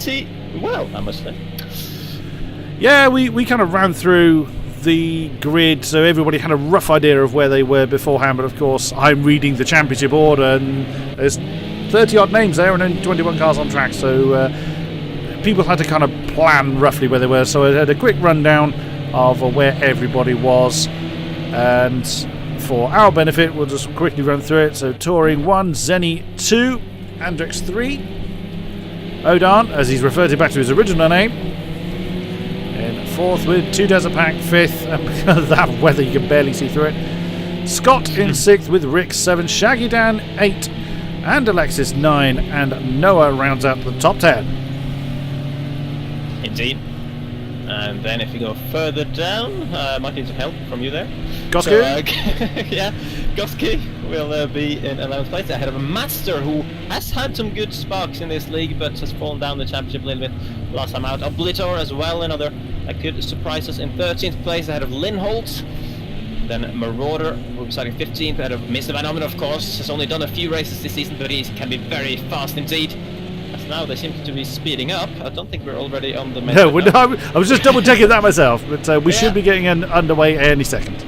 pretty well, I must say. Yeah, we kind of ran through the grid, so everybody had a rough idea of where they were beforehand, but of course I'm reading the championship order and there's 30 odd names there and only 21 cars on track, so people had to kind of plan roughly where they were. So I had a quick rundown of where everybody was, and for our benefit we'll just quickly run through it. So Touring 1, Zenny 2, Andrex 3, Odan, as he's referred to back to his original name, in fourth with 2 Desert Pack, fifth, and because of that weather you can barely see through it. Scott in sixth with Rick 7, Shaggy Dan 8, and Alexis 9, and Noah rounds out the top 10. Indeed. And then if you go further down, might need some help from you there. Goski? So, yeah, Goski will be in 11th place ahead of a Master who has had some good sparks in this league but has fallen down the championship a little bit last time out. Oblitor as well, another that could surprise us in 13th place ahead of Lindholt. Then Marauder will be starting 15th ahead of Mr. Van Omen, of course. Has only done a few races this season, but he can be very fast indeed. As now they seem to be speeding up. I don't think we're already on the main. No, I was just double checking that myself, but we should be getting underway any second.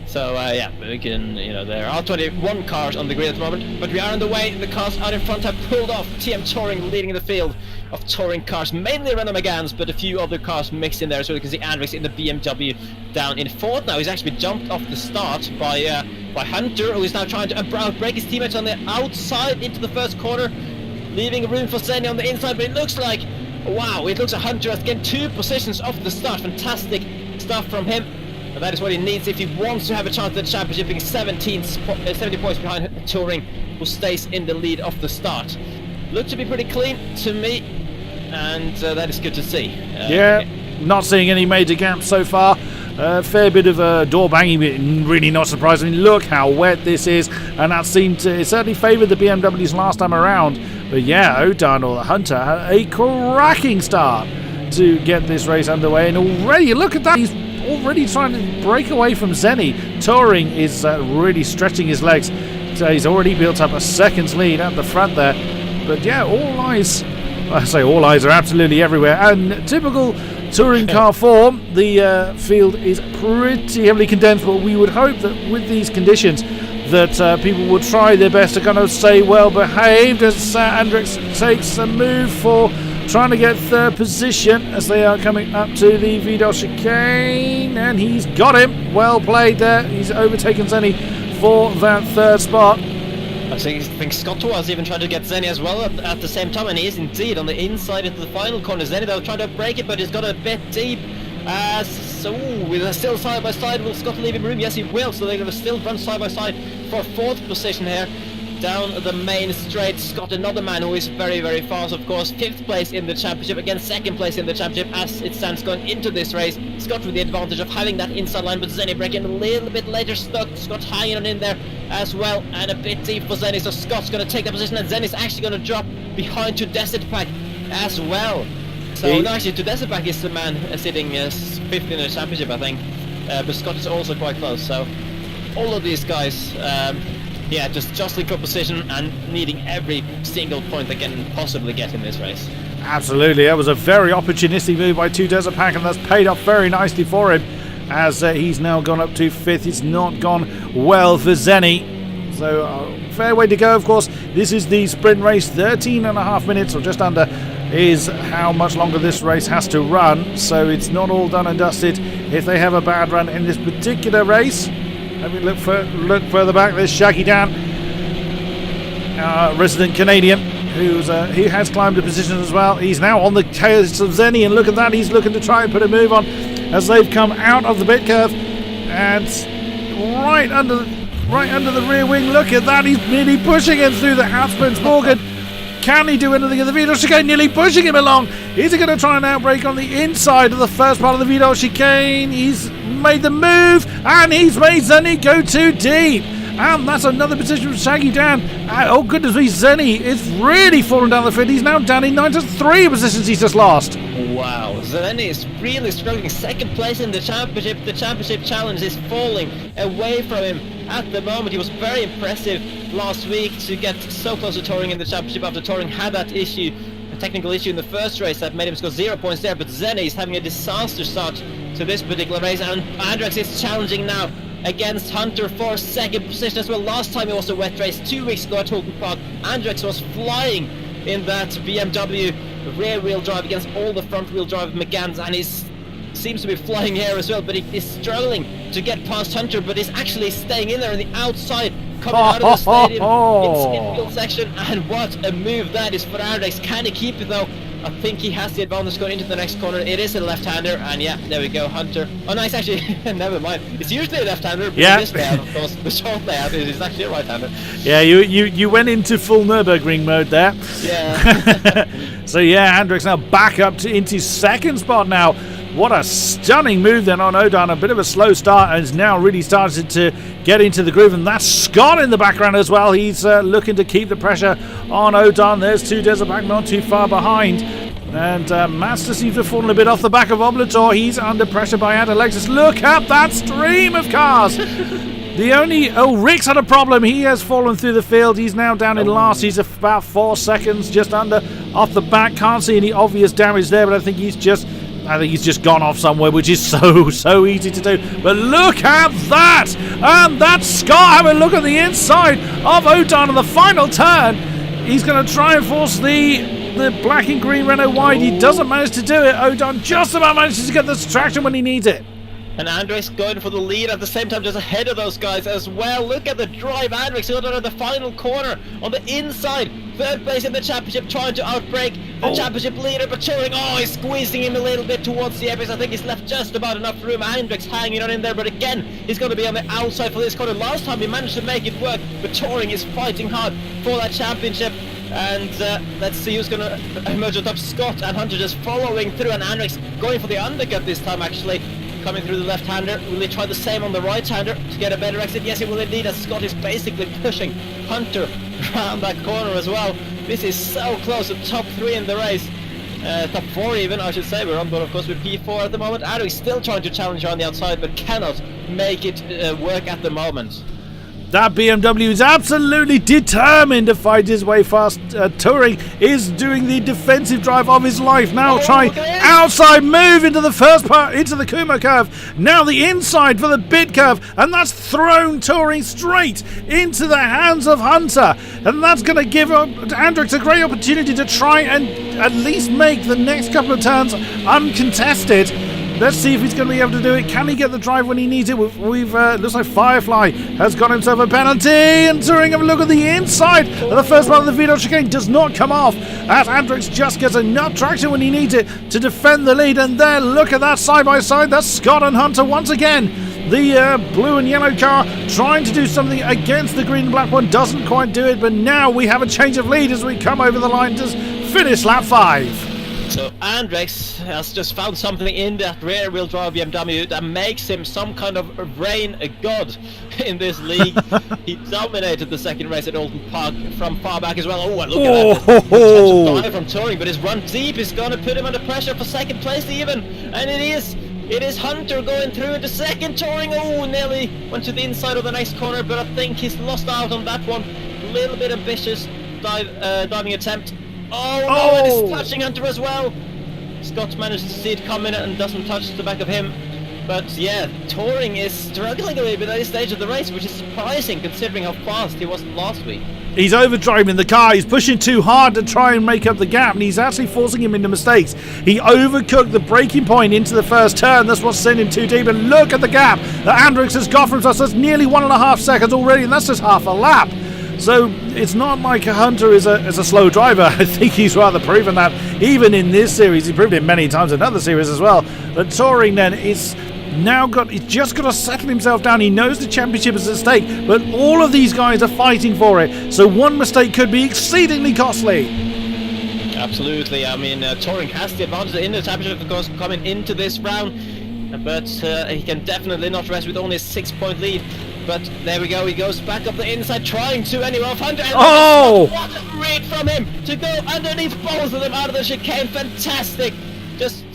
So yeah, we can, there are 21 cars on the grid at the moment, but we are on the way. The cars out in front have pulled off. TM Touring leading the field of touring cars, mainly Renault Meganes, but a few other cars mixed in there. So you can see Andrix in the BMW down in fourth now. He's actually jumped off the start by Hunter, who is now trying to outbrake his teammates on the outside into the first corner, leaving room for Zenny on the inside. But it looks like, wow, it looks like Hunter has gained 2 positions off the start. Fantastic stuff from him. And that is what he needs if he wants to have a chance at the championship, being 70 points behind Touring, who stays in the lead off the start. Looked to be pretty clean to me, and that is good to see. Not seeing any major gaps so far. A fair bit of door banging, but really not surprising. Look how wet this is, and that seemed to, it certainly favoured the BMWs last time around. But yeah, Odan or the Hunter had a cracking start to get this race underway, and already, look at that, he's already trying to break away from Zenny. Touring is really stretching his legs, so he's already built up a second's lead at the front there. But yeah, all eyes are absolutely everywhere, and typical touring car form, the field is pretty heavily condensed, but we would hope that with these conditions that people would try their best to kind of stay well behaved as Andrix takes a move for trying to get third position as they are coming up to the Vidal chicane, and he's got him. Well played there. He's overtaken Zenny for that third spot. I think Scott was even trying to get Zenny as well at the same time, and he is indeed on the inside into the final corner. Zenny though trying to break it, but he's got a bit deep. So with still side by side, will Scott leave him room? Yes, he will. So they're going to still run side by side for fourth position here. Down the main straight, Scott, another man who is very, very fast, of course. 5th place in the championship, again 2nd place in the championship as it stands going into this race. Scott with the advantage of having that inside line, but Zenny breaking a little bit later. Scott hanging on in there as well, and a bit deep for Zenny. So Scott's going to take that position, and Zenny's actually going to drop behind to Desert Pack as well. So actually, to Desert Pack is the man sitting 5th in the championship, I think. But Scott is also quite close. So all of these guys. Yeah, just jostling for position and needing every single point they can possibly get in this race. Absolutely, that was a very opportunistic move by 2 Desert Pack, and that's paid off very nicely for him as he's now gone up to 5th. It's not gone well for Zenny. So fair way to go, of course. This is the sprint race. 13.5 minutes or just under is how much longer this race has to run. So it's not all done and dusted if they have a bad run in this particular race. Let me look further back. There's Shaggy Dan, resident Canadian, he has climbed a position as well. He's now on the tails of Zenny, and look at that. He's looking to try and put a move on as they've come out of the pit curve and right under the rear wing. Look at that. He's nearly pushing him through the outsprints. Morgan, can he do anything in the Vidal chicane? Nearly pushing him along. Is he going to try and outbrake on the inside of the first part of the Vidal chicane? He's made the move, and he's made Zenny go too deep. And that's another position for Shaggy Dan. Oh goodness me, Zenny is really falling down the field. He's now down in 9-3 positions he's just lost. Wow, Zenny is really struggling. 2nd place in the championship. The championship challenge is falling away from him at the moment. He was very impressive last week to get so close to Touring in the championship after Touring had that issue technical issue in the first race that made him score 0 points there, but Zenny is having a disaster start to this particular race, and Andrex is challenging now against Hunter for second position as well. Last time it was a wet race 2 weeks ago at Holton Park, Andrex was flying in that BMW rear wheel drive against all the front wheel drive Megans, and he seems to be flying here as well, but he is struggling to get past Hunter, but he's actually staying in there on the outside, coming out of the stadium in field section. And what a move that is for Andrex. Can he keep it though? I think he has the advantage going into the next corner. It is a left-hander, and yeah, there we go, Hunter. Oh, nice, actually, never mind. It's usually a left-hander, but in this layout, of course, the short layout is actually a right-hander. Yeah, you went into full Nurburgring mode there. Yeah. So yeah, Andrex now back up into second spot now. What a stunning move then on Odon. A bit of a slow start, and has now really started to get into the groove. And that's Scott in the background as well. He's looking to keep the pressure on Odon. There's two Desert Pack not too far behind. And Master seems to have fallen a bit off the back of Oblator. He's under pressure by Adalexis. Look at that stream of cars. Rick's had a problem. He has fallen through the field. He's now down in last. He's about 4 seconds just under off the back. Can't see any obvious damage there, but I think he's just gone off somewhere, which is so easy to do. But look at that! And that's Scott. Have a look at the inside of Odon on the final turn. He's going to try and force the black and green Renault wide. He doesn't manage to do it. Odon just about manages to get the traction when he needs it. And Andrex going for the lead at the same time, just ahead of those guys as well. Look at the drive. Andrex got out the final corner on the inside. Third place in the championship, trying to outbreak the championship leader, but Touring, he's squeezing him a little bit towards the apex. I think he's left just about enough room. Andrex hanging on in there, but again, he's going to be on the outside for this corner. Last time he managed to make it work, but Touring is fighting hard for that championship. And let's see who's going to emerge on top. Scott and Hunter just following through, and Andrex going for the undercut this time actually. Coming through the left-hander. Will he try the same on the right-hander to get a better exit? Yes, he will indeed, as Scott is basically pushing Hunter around that corner as well. This is so close to top 3 in the race. Top 4 even, I should say. We're on board, of course, with P4 at the moment. Andrew still trying to challenge on the outside, but cannot make it work at the moment. That BMW is absolutely determined to fight his way fast. Touring is doing the defensive drive of his life. Now try outside move into the first part, into the Kuma curve. Now the inside for the bid curve, and that's thrown Touring straight into the hands of Hunter. And that's going to give Andrex a great opportunity to try and at least make the next couple of turns uncontested. Let's see if he's going to be able to do it. Can he get the drive when he needs it? We've looks like Firefly has got himself a penalty, and Touring, have a look at the inside. The first part of the Vito chicane does not come off, as Andrex just gets enough traction when he needs it to defend the lead. And there, look at that side by side. That's Scott and Hunter once again. The blue and yellow car trying to do something against the green and black one, doesn't quite do it. But now we have a change of lead as we come over the line to finish lap 5. So Andrex has just found something in that rear-wheel drive BMW that makes him some kind of rain god in this league. He dominated the second race at Alton Park from far back as well. Oh, and look at that. Touch of dive from Touring, but his run deep is going to put him under pressure for second place even. And it is Hunter going through into second. Touring, nearly went to the inside of the next corner, but I think he's lost out on that one. A little bit ambitious diving attempt. And it's touching Hunter as well. Scott managed to see it coming and doesn't touch the back of him. But yeah, Touring is struggling a little bit at this stage of the race, which is surprising considering how fast he was last week. He's overdriving the car. He's pushing too hard to try and make up the gap, and he's actually forcing him into mistakes. He overcooked the braking point into the first turn. That's what sent him too deep. And look at the gap that Andrex has got for himself. That's nearly 1.5 seconds already, and that's just half a lap. So it's not like Hunter is a slow driver. I think he's rather proven that even in this series. He proved it many times in other series as well. But Touring then he's just got to settle himself down. He knows the championship is at stake, but all of these guys are fighting for it. So one mistake could be exceedingly costly. Absolutely. I mean, Touring has the advantage in the championship, of course, coming into this round. But he can definitely not rest with only a 6-point lead. But there we go, he goes back up the inside, trying to anyway off Hunter. What a read from him to go underneath both of them out of the chicane. Fantastic. Just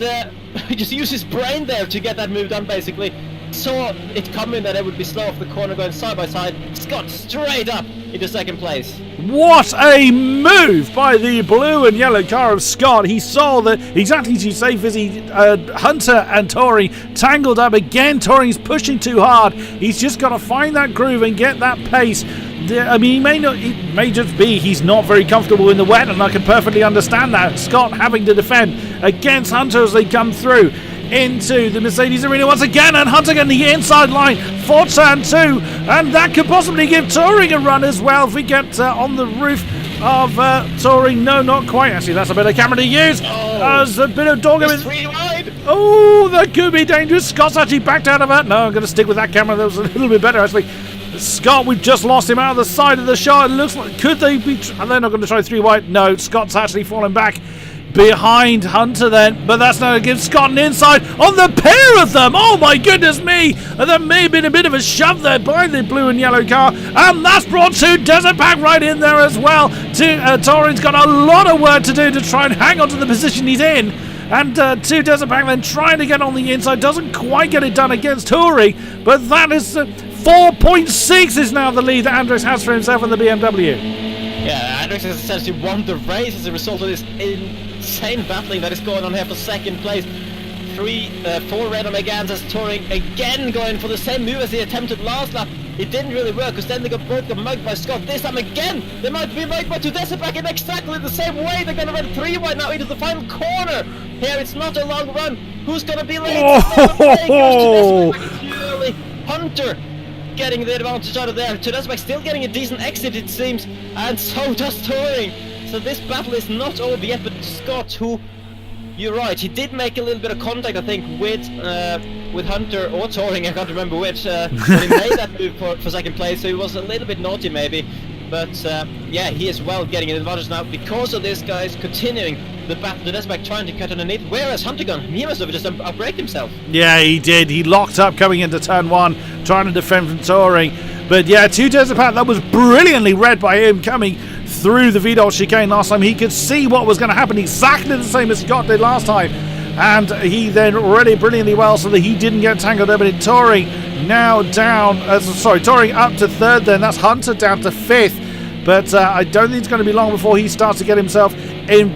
use his brain there to get that move done, basically. Saw it coming that it would be slow off the corner going side by side. Scott straight up into second place. What a move by the blue and yellow car of Scott. He saw that exactly as you say, Fizzy, Hunter and Touring tangled up again. Touring's pushing too hard. He's just got to find that groove and get that pace. I mean, it may just be he's not very comfortable in the wet, and I can perfectly understand that. Scott having to defend against Hunter as they come through into the Mercedes arena once again, and Hunter getting the inside line for turn 2, and that could possibly give Touring a run as well if we get on the roof of Touring. No, not quite. Actually, that's a better camera to use. There's a bit of dog going. 3 wide. Oh, that could be dangerous. Scott's actually backed out of it. No, I'm going to stick with that camera. That was a little bit better actually. Scott, we've just lost him out of the side of the shot. It looks like, could they be, and they're not going to try 3 wide. No, Scott's actually fallen back behind Hunter then, but that's not going to give Scott an inside on the pair of them. Oh my goodness me, and there may have been a bit of a shove there by the blue and yellow car, and that's brought 2 Desert Pack right in there as well. Touring's got a lot of work to do to try and hang on to the position he's in, and 2 Desert Pack then trying to get on the inside, doesn't quite get it done against Touring, but that is 4.6 is now the lead that Andrex has for himself in the BMW. Yeah, Andrex has essentially won the race as a result of this insane battling that is going on here for second place. 4 red on Megans as Touring again going for the same move as he attempted last lap. It didn't really work because then they both got mugged by Scott. This time again, they might be mugged by 2 Desert Pack in exactly the same way. They're going to run 3 wide now into the final corner. Here it's not a long run. Who's going to be late? Hunter getting the advantage out of there. 2 Desert Pack still getting a decent exit it seems, and so does Touring. So this battle is not over yet, but Scott, who, you're right, he did make a little bit of contact, I think, with Hunter or Touring, I can't remember which, when he made that move for second place, so he was a little bit naughty maybe. But yeah, he is well getting an advantage now because of this guy's continuing the battle. The Desert Pack trying to cut underneath, whereas Hunter Gun, he must have just outbraked himself. Yeah, he did. He locked up coming into turn 1, trying to defend from Touring. But yeah, 2 Desert Pack, that was brilliantly read by him coming through the VDOT chicane last time. He could see what was going to happen, exactly the same as Scott did last time. And he then read it brilliantly well so that he didn't get tangled up in it. Touring now down, Touring up to 3rd then. That's Hunter down to 5th. But I don't think it's going to be long before he starts to get himself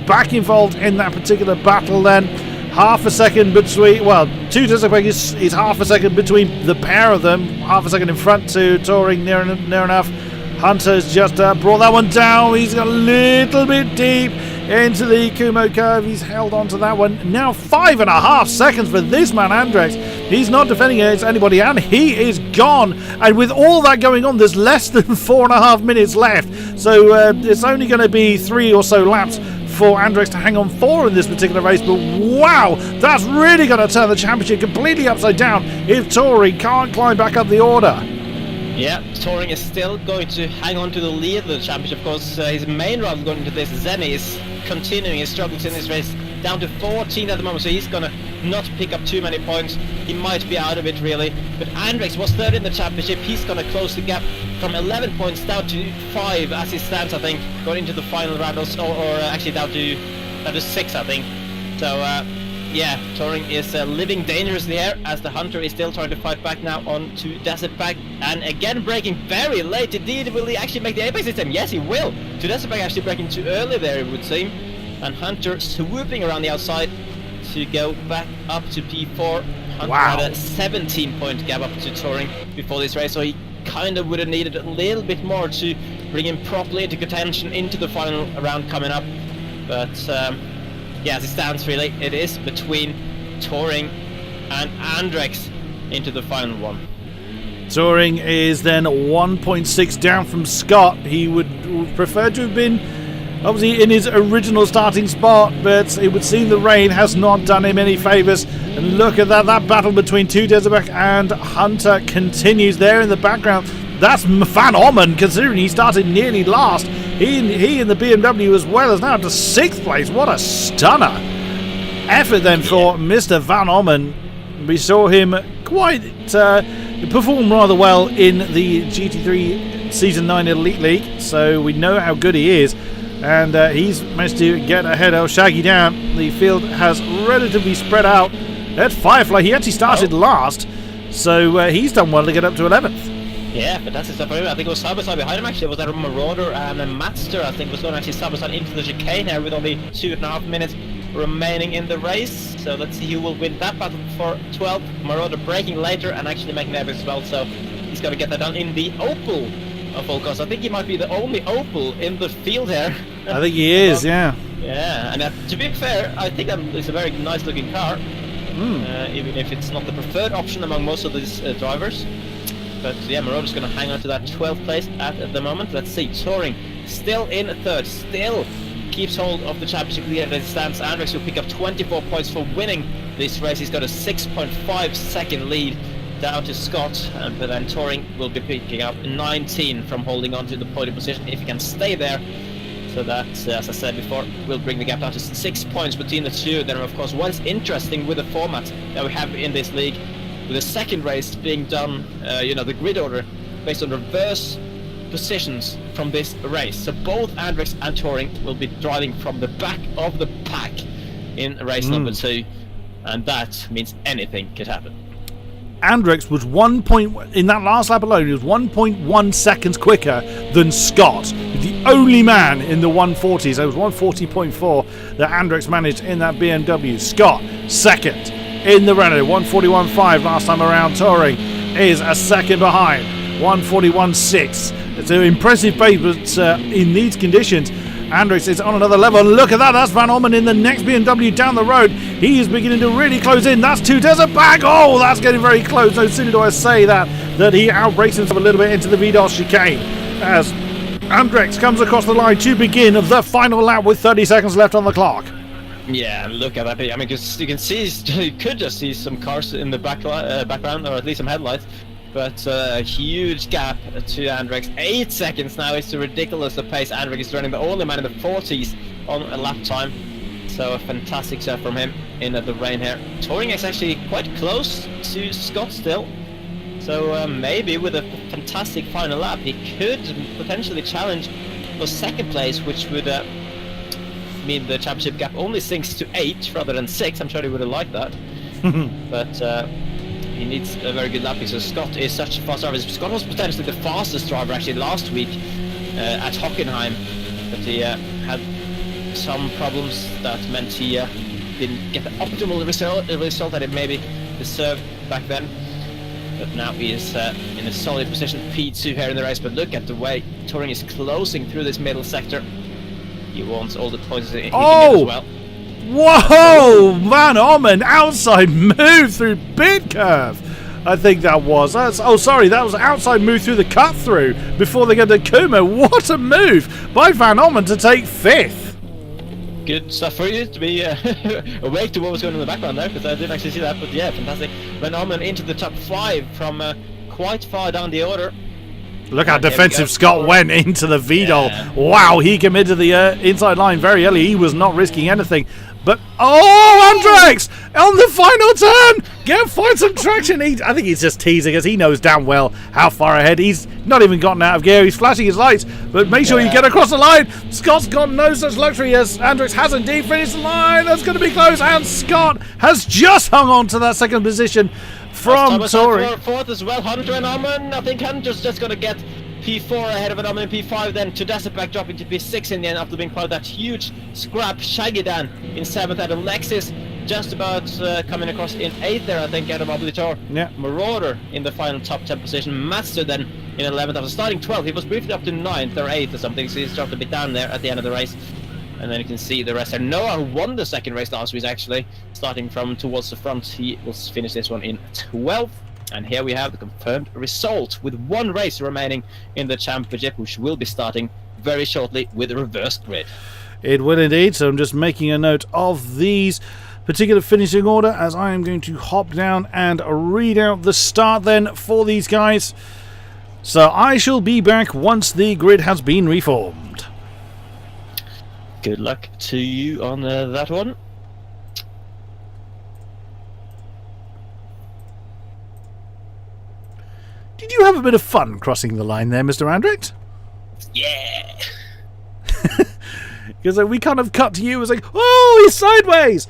back involved in that particular battle then. Half a second between, well, 2 Desert Pack is half a second between the pair of them. Half a second in front to Touring, near enough. Hunter's just brought that one down. He's got a little bit deep into the Kumo curve. He's held on to that one. Now 5.5 seconds for this man, Andrex. He's not defending against anybody, and he is gone. And with all that going on, there's less than 4.5 minutes left. So it's only going to be 3 or so laps for Andrex to hang on 4 in this particular race. But wow, that's really going to turn the championship completely upside down if Touring can't climb back up the order. Yeah, Touring is still going to hang on to the lead of the championship. Of course, his main rival going into this, Zenny, is continuing his struggles in this race, down to 14 at the moment, so he's going to not pick up too many points. He might be out of it, really. But Andrex was 3rd in the championship. He's going to close the gap from 11 points down to 5 as he stands, I think, going into the final round, or actually down to 6, I think. So, yeah, Touring is living dangerously here as the Hunter is still trying to fight back now on to Desert Pack, and again braking very late indeed. Will he actually make the apex this time? Yes, he will. To Desert Pack actually braking too early there, it would seem, and Hunter swooping around the outside to go back up to P4. Hunter had a 17-point gap up to Touring before this race, so he kind of would have needed a little bit more to bring him properly into contention into the final round coming up. But yeah, as it stands, really, it is between Touring and Andrex into the final one. Touring is then 1.6 down from Scott. He would prefer to have been obviously in his original starting spot, but it would seem the rain has not done him any favours. And look at that battle between 2 Desert Pack and Hunter continues there in the background. That's Van Ommen, considering he started nearly last. He in the BMW as well is now to 6th place. What a stunner effort then for Mr. Van Ommen. We saw him quite perform rather well in the GT3 Season 9 Elite League, so we know how good he is. And he's managed to get ahead of Shaggy down. The field has relatively spread out. At Firefly, he actually started last, so he's done well to get up to 11th. Yeah, fantastic stuff for him. I think it was side by side behind him actually. It was that Marauder and a Matster, I think, was going actually side by side into the chicane here with only 2.5 minutes remaining in the race. So let's see who will win that battle for 12th. Marauder braking later and actually making that as well. So he's got to get that done in the Opel of all cars. I think he might be the only Opel in the field here. I think he is, yeah. Yeah, and to be fair, I think that it's a very nice looking car. Even if it's not the preferred option among most of these drivers. But yeah, Marauder's going to hang on to that 12th place at the moment. Let's see, Touring still in 3rd, still keeps hold of the championship lead as it stands. Andrex will pick up 24 points for winning this race. He's got a 6.5 second lead down to Scott, but then Touring will be picking up 19 from holding on to the podium position if he can stay there. So that, as I said before, will bring the gap down to 6 points between the two. Then, of course, what's interesting with the format that we have in this league, with the second race being done, the grid order based on reverse positions from this race. So both Andrex and Touring will be driving from the back of the pack in race number 2, and that means anything could happen. Andrex was in that last lap alone, he was 1.1 seconds quicker than Scott. He's the only man in the 140s. So it was 140.4 that Andrex managed in that BMW. Scott, second in the Renault, 141.5 last time around. Touring is a second behind, 141.6. It's an impressive pace, but in these conditions, Andrex is on another level. Look at that, that's Van Orman in the next BMW down the road. He is beginning to really close in. That's 2 Desert back. Oh, that's getting very close. No sooner do I say that he outraces himself a little bit into the Vidal chicane as Andrex comes across the line to begin the final lap with 30 seconds left on the clock. Yeah, look at that. I mean, you can see, you could just see some cars in the background, or at least some headlights. But a huge gap to Andrex. 8 seconds now is the ridiculous the pace Andrex is running. The only man in the 40s on a lap time. So a fantastic shot from him in the rain here. Touring is actually quite close to Scott still. So maybe with a fantastic final lap, he could potentially challenge for second place, which would mean the championship gap only sinks to 8 rather than 6. I'm sure he would have liked that. But he needs a very good lap because Scott is such a fast driver. Scott was potentially the fastest driver actually last week at Hockenheim, but he had some problems that meant he didn't get the optimal result that it maybe deserved back then. But now he is in a solid position, P2 here in the race. But look at the way Touring is closing through this middle sector. He wants all the points he can get as well. Whoa! Van Orman outside move through bit curve. I think that was. That was outside move through the cut through before they get to Kuma. What a move by Van Orman to take 5th. Good stuff for you to be awake to what was going on in the background there, because I didn't actually see that. But yeah, fantastic. Van Orman into the top 5 from quite far down the order. Look how defensive Scott went into the Vidal. Yeah. Wow, he committed the inside line very early. He was not risking anything. But, Andrex on the final turn! Find some traction. I think he's just teasing us. He knows damn well how far ahead. He's not even gotten out of gear. He's flashing his lights. But make sure you get across the line. Scott's got no such luxury as Andrex has indeed finished the line. That's going to be close. And Scott has just hung on to that second position from Touring. 4th as well, Hunter and Orman. I think Hunter's just going to get P4 ahead of Orman in P5, then to Dasselback dropping to P6 in the end after being part of that huge scrap. Shaggy Dan in 7th, Adam Lexus just about coming across in 8th there, I think, Adam Oblitor. Yeah. Marauder in the final top 10 position. Master then in 11th after starting 12th. He was briefly up to 9th or 8th or something, so he's dropped a bit down there at the end of the race. And then you can see the rest there. Noah, who won the second race last week, actually, starting from towards the front, he will finish this one in 12th. And here we have the confirmed result with 1 race remaining in the championship, which will be starting very shortly with a reverse grid. It will indeed. So I'm just making a note of these particular finishing order as I am going to hop down and read out the start then for these guys. So I shall be back once the grid has been reformed. Good luck to you on that one. Did you have a bit of fun crossing the line there, Mr. Andrex? Yeah. Because we kind of cut to you as like, oh, he's sideways.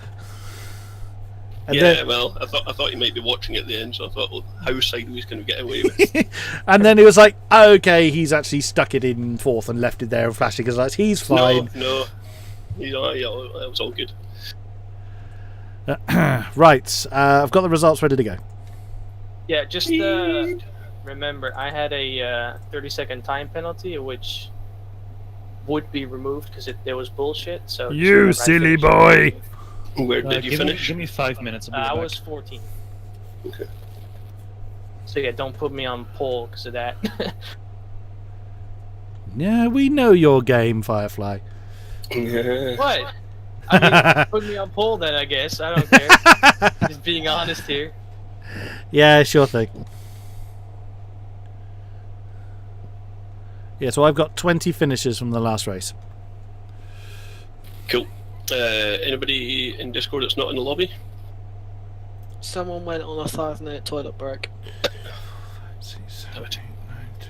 And yeah, well, I thought he might be watching at the end, so I thought, well, how sideways can we get away with? And then it was like, okay, he's actually stuck it in fourth and left it there and flashing his lights. He's fine. No. Yeah, that was all good. Right, I've got the results ready to go. Yeah, just remember, I had a 30-second time penalty, which would be removed because there was bullshit. So You silly boy! Where did you finish? Give me 5 minutes. I was 14. Okay. So yeah, don't put me on pole because of that. Yeah, we know your game, Firefly. What? I mean, put me on pole then, I guess. I don't care. Just being honest here. Yeah, sure thing. Yeah, so I've got 20 finishes from the last race. Cool. Anybody in Discord that's not in the lobby? Someone went on a 5-minute toilet break. 17,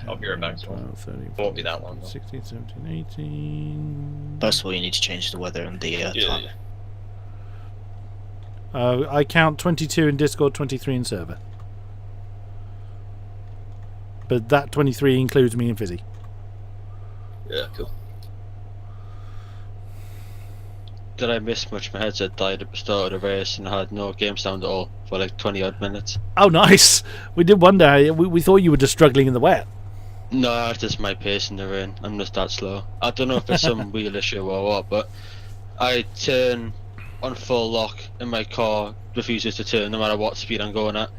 I'll be right back. 12, 13, Won't be that long, though. 16, 17, 18... First of all, you need to change the weather and the time. I count 22 in Discord, 23 in server. But that 23 includes me and Fizzy. Yeah, cool. Did I miss much? My headset died at the start of the race and I had no game sound at all for like 20 odd minutes. Oh, nice! We did wonder. We thought you were just struggling in the wet. No, it's just my pace in the rain. I'm just that slow. I don't know if it's some wheel issue or what, but I turn on full lock and my car refuses to turn no matter what speed I'm going at.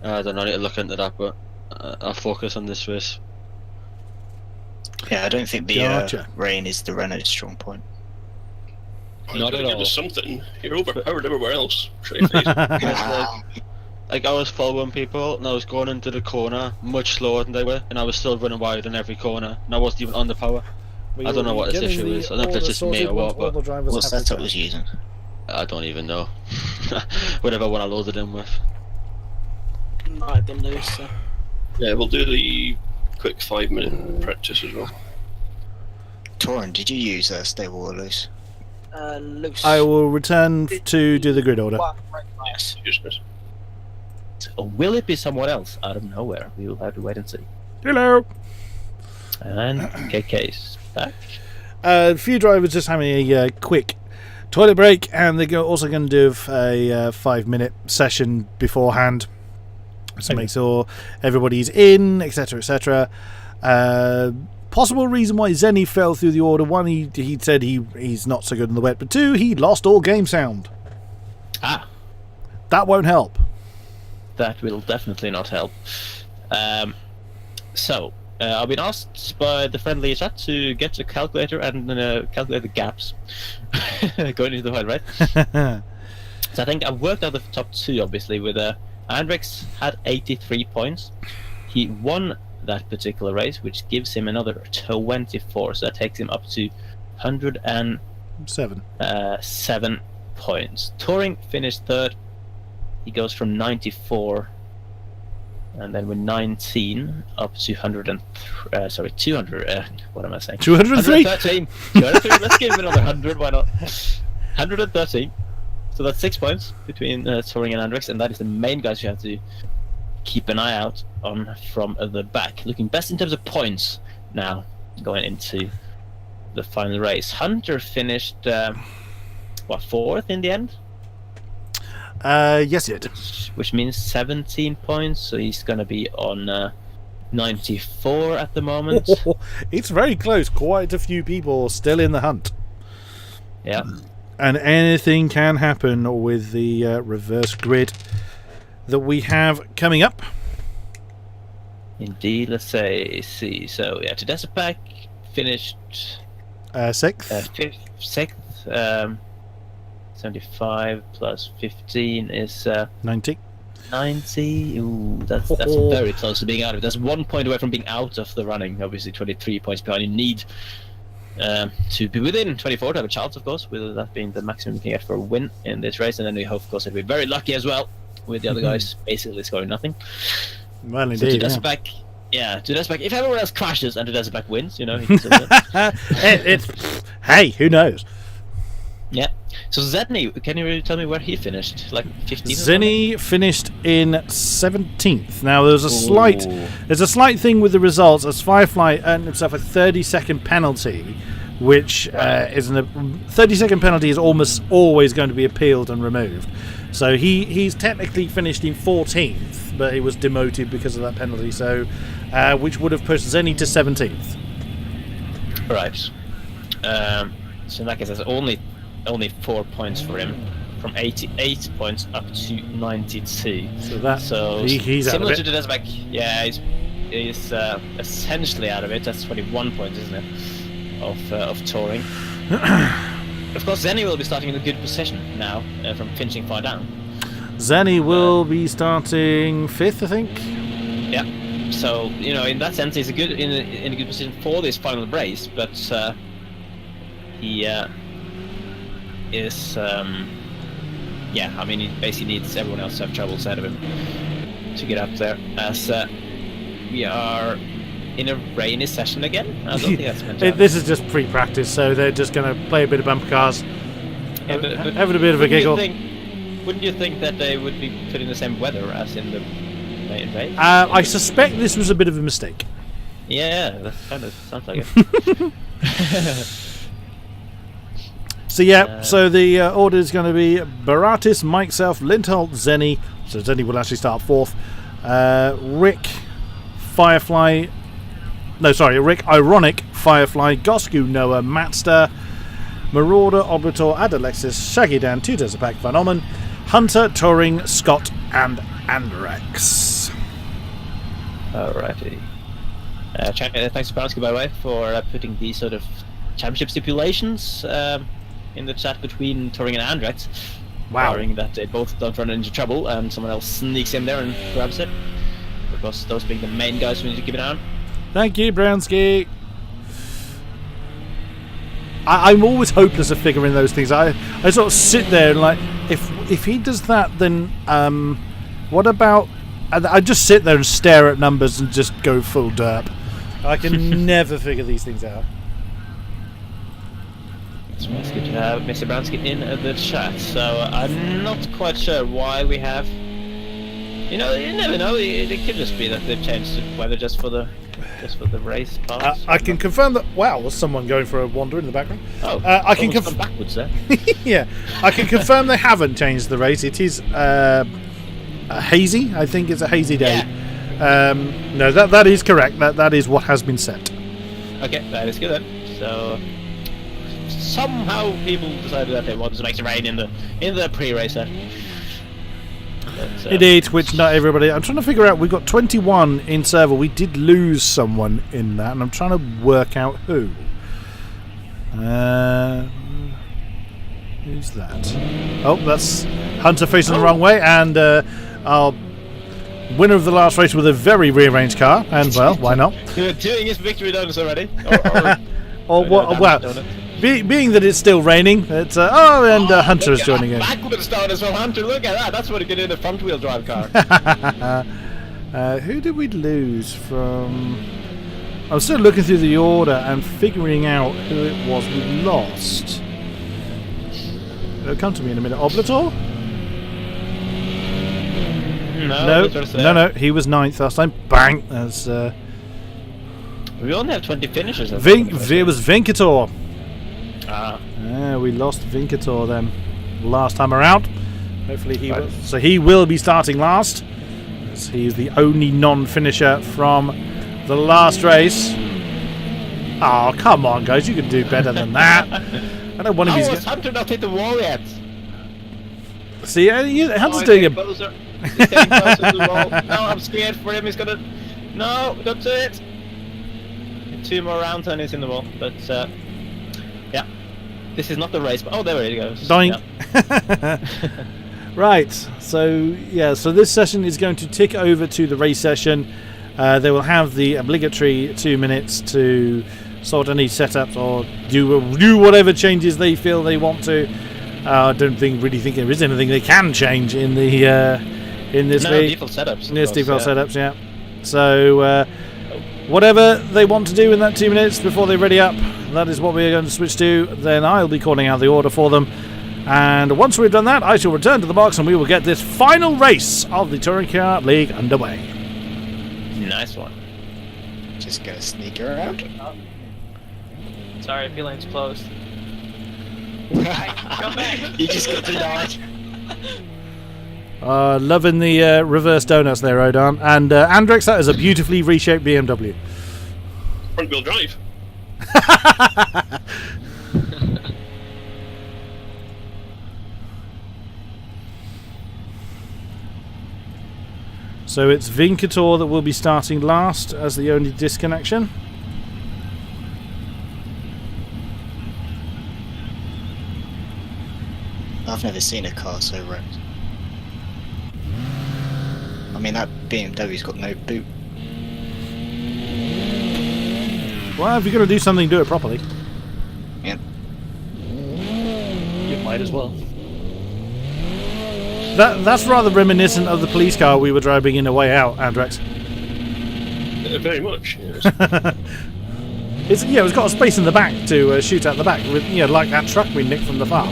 I don't know, I need to look into that, but I'll focus on this race. Yeah, I don't think the rain is the Renault's strong point. Not at all. Give us something. You're overpowered everywhere else. Like I was following people and I was going into the corner much slower than they were, and I was still running wide in every corner, and I wasn't even on the power. I don't know what this issue is. I don't know if it's just me or what, but What setup was using? I don't even know. Whatever one I loaded in with. Might have been loose. So. Yeah, we'll do the quick 5-minute practice as well. Torin, did you use stable or loose? Loose. I will return to do the grid order. Nice. Useless. Or will it be someone else out of nowhere? We will have to wait and see. Hello! And KK's back. A few drivers just having a quick toilet break, and they're also going to do a 5-minute session beforehand. So make sure everybody's in, etc., etc. Possible reason why Zenny fell through the order: one, he said he's not so good in the wet, but two, he lost all game sound. Ah, that won't help. That will definitely not help. So I've been asked by the friendly chat to get a calculator and calculate the gaps going into the fight, right? So I think I've worked out the top two, obviously, with Andrex had 83 points. He won that particular race, which gives him another 24, so that takes him up to 107 points. Touring finished third. He goes from 94, and then with 19 up to 200. What am I saying? 203. 213. 203. Let's give him another 100. Why not? 113. So that's 6 points between Touring and Andrex, and that is the main guys you have to keep an eye out on from the back. Looking best in terms of points now, going into the final race. Hunter finished, fourth in the end? Yes, it. Which means 17 points, so he's going to be on 94 at the moment. It's very close. Quite a few people still in the hunt. Yeah. And anything can happen with the reverse grid that we have coming up. Indeed, let's see. So, yeah, Tedespac finished sixth. Sixth. 75 plus 15 is 90. 90. Ooh, that's very close to being out of it. That's 1 point away from being out of the running. Obviously, 23 points behind. You need to be within 24 to have a chance, of course, with that being the maximum you can get for a win in this race. And then we hope, of course, to be very lucky as well, with the other guys basically scoring nothing. Well, indeed. So Tedespac, if everyone else crashes and Tedespac wins, he can still win. Hey, who knows? Yeah. So Zenny, can you really tell me where he finished? Like 15th? Zenny finished in 17th. Now there's Ooh. a slight thing with the results as Firefly earned himself a 30-second penalty, which is 30-second penalty is almost always going to be appealed and removed. So he's technically finished in 14th, but he was demoted because of that penalty. So which would have pushed Zenny to 17th. Right. So in that case, there's only 4 points for him, from 88 points up to 92. So he's out of similar it. to the Desback. Yeah, he's essentially out of it. That's 21 points, isn't it, of touring. Of course, Zenny will be starting in a good position now from finishing far down. Zenny will be starting 5th, I think. Yeah. So in that sense, he's in a good position for this final race, but he is I mean, he basically needs everyone else to have troubles ahead of him to get up there, as we are in a rainy session again. I don't think that's meant to happen. This is just pre-practice, so they're just going to play a bit of bumper cars, Yeah, but having a bit of a giggle. Wouldn't you think that they would be put in the same weather as in the main race? I suspect this was a bit of a mistake. Yeah, that kind of sounds like it. So so the order is going to be Baratis, Mike Self, Lindholt, Zenny. So Zenny will actually start 4th. Rick, Firefly. No, sorry, Rick, Ironic, Firefly, Gosku, Noah, Matster, Marauder, Oblitor, Adalexis, Shaggy Dan, Tutezapak, Van Ommen, Hunter, Touring, Scott, and Andrex. Alrighty. Thanks to Bansky, by the way, for putting these sort of championship stipulations in the chat between Touring and Andrex. Wow. Barring that they both don't run into trouble and someone else sneaks in there and grabs it. Because those being the main guys who need to keep it on. Thank you, Bransky. I'm always hopeless at figuring those things. I sort of sit there and like, if he does that, then what about? I just sit there and stare at numbers and just go full derp. I can never figure these things out. It's good to have Mr. Bransky in the chat. So I'm not quite sure why we have. You never know. It could just be that they've changed the weather just for the race pass. I can confirm that. Wow, was someone going for a wander in the background? Oh, I can confirm backwards there. Yeah, I can confirm they haven't changed the race. It is hazy. I think it's a hazy day. Yeah. No, that is correct. That is what has been set. Okay, that is good then. So somehow people decided that they wanted to make it rain in the pre-race session. Indeed, which not everybody. I'm trying to figure out. We've got 21 in server. We did lose someone in that, and I'm trying to work out who. Who's that? Oh, that's Hunter facing the wrong way, and our winner of the last race with a very rearranged car. And well, why not? You're doing his victory donuts already. Well, being that it's still raining, it's Hunter is joining in. Backwards donuts from Hunter. Look at that. That's what you get in a front-wheel drive car. Who did we lose from? I'm still looking through the order and figuring out who it was we lost. It'll come to me in a minute. Oblitor? No. He was 9th last time. Bang. That's. We only have 20 finishers. It was Vincator. We lost Vincator then last time around. Hopefully he will. So he will be starting last, as he is the only non-finisher from the last race. Oh, come on, guys! You can do better than that. I know one of these. Hunter not hit the wall yet? See, Hunter's doing it. He's getting closer to the wall. No, I'm scared for him. He's gonna. No, don't do it. 2 more rounds and he's in the wall. But yeah, this is not the race. But there he goes. Doink. Yeah. Right. So this session is going to tick over to the race session. They will have the obligatory 2 minutes to sort any setups or do whatever changes they feel they want to. I don't really think there is anything they can change in the in this league. Default setups. Yes, default setups. Yeah. So whatever they want to do in that 2 minutes before they ready up, that is what we're going to switch to. Then I'll be calling out the order for them. And once we've done that, I shall return to the box and we will get this final race of the Touring Car League underway. Nice one. Just gonna sneak around. Sorry, pit lane's closed. Come back. You just got denied. Loving the reverse donuts there, Odan. And Andrex, that is a beautifully reshaped BMW. Front wheel drive. So it's Vincator that will be starting last as the only disconnection. I've never seen a car so wrecked. I mean, that BMW's got no boot. Well, if you're going to do something, do it properly. Yeah. You might as well. That's rather reminiscent of the police car we were driving in A Way Out, Andrex. Very much, yes. It's got a space in the back to shoot at the back, with, like that truck we nicked from the farm.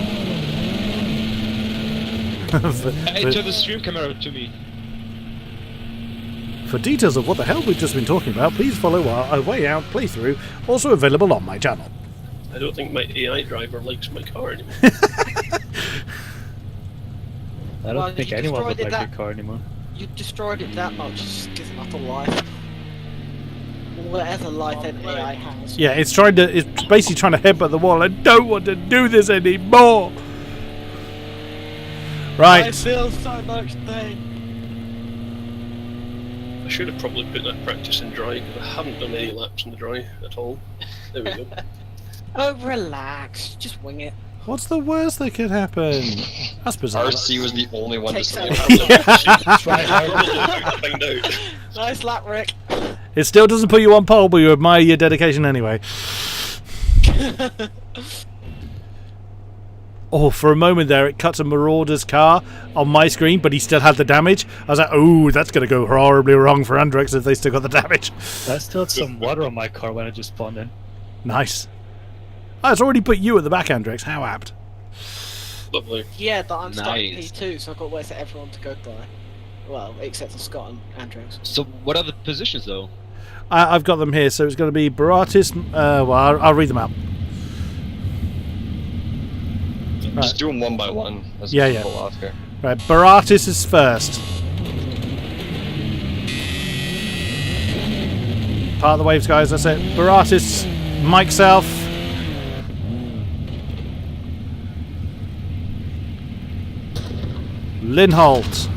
Hey, turn the stream camera to me. For details of what the hell we've just been talking about, please follow our A Way Out playthrough, also available on my channel. I don't think my AI driver likes my car anymore. I don't think anyone would like your car anymore. You destroyed it that much, just give them up a life. Whatever life an AI has. Yeah, it's basically trying to headbutt the wall. I don't want to do this anymore. Right. I feel so much pain. I should have probably put that practice in dry, because I haven't done any laps in the dry at all. There we go. Oh, relax. Just wing it. What's the worst that could happen? That's bizarre. RC was the only one to Takes say that. Try hard. Find out. Nice lap, Rick. It still doesn't put you on pole, but you admire your dedication anyway. Oh, for a moment there, it cuts a Marauder's car on my screen, but he still had the damage. I was like, oh, that's going to go horribly wrong for Andrex if they still got the damage. I still had some water on my car when I just spawned in. Nice. Oh, it's already put you at the back, Andrex. How apt. Lovely. Yeah, but I'm starting Nice. P2, so I've got to wait for everyone to go by. Well, except for Scott and Andrews. So what are the positions though? I've got them here, so it's going to be Baratis. Well, I'll read them out. Just do them one by one. As Yeah, we yeah. pull off here. Right, Baratis is first. Part of the waves, guys. That's it. Baratis, Mike Self. Linholt.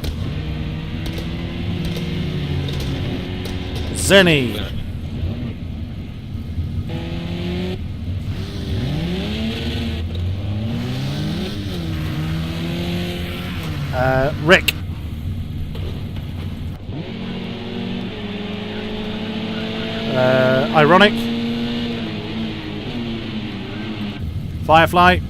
Zenny. Rick. Ironic. Firefly.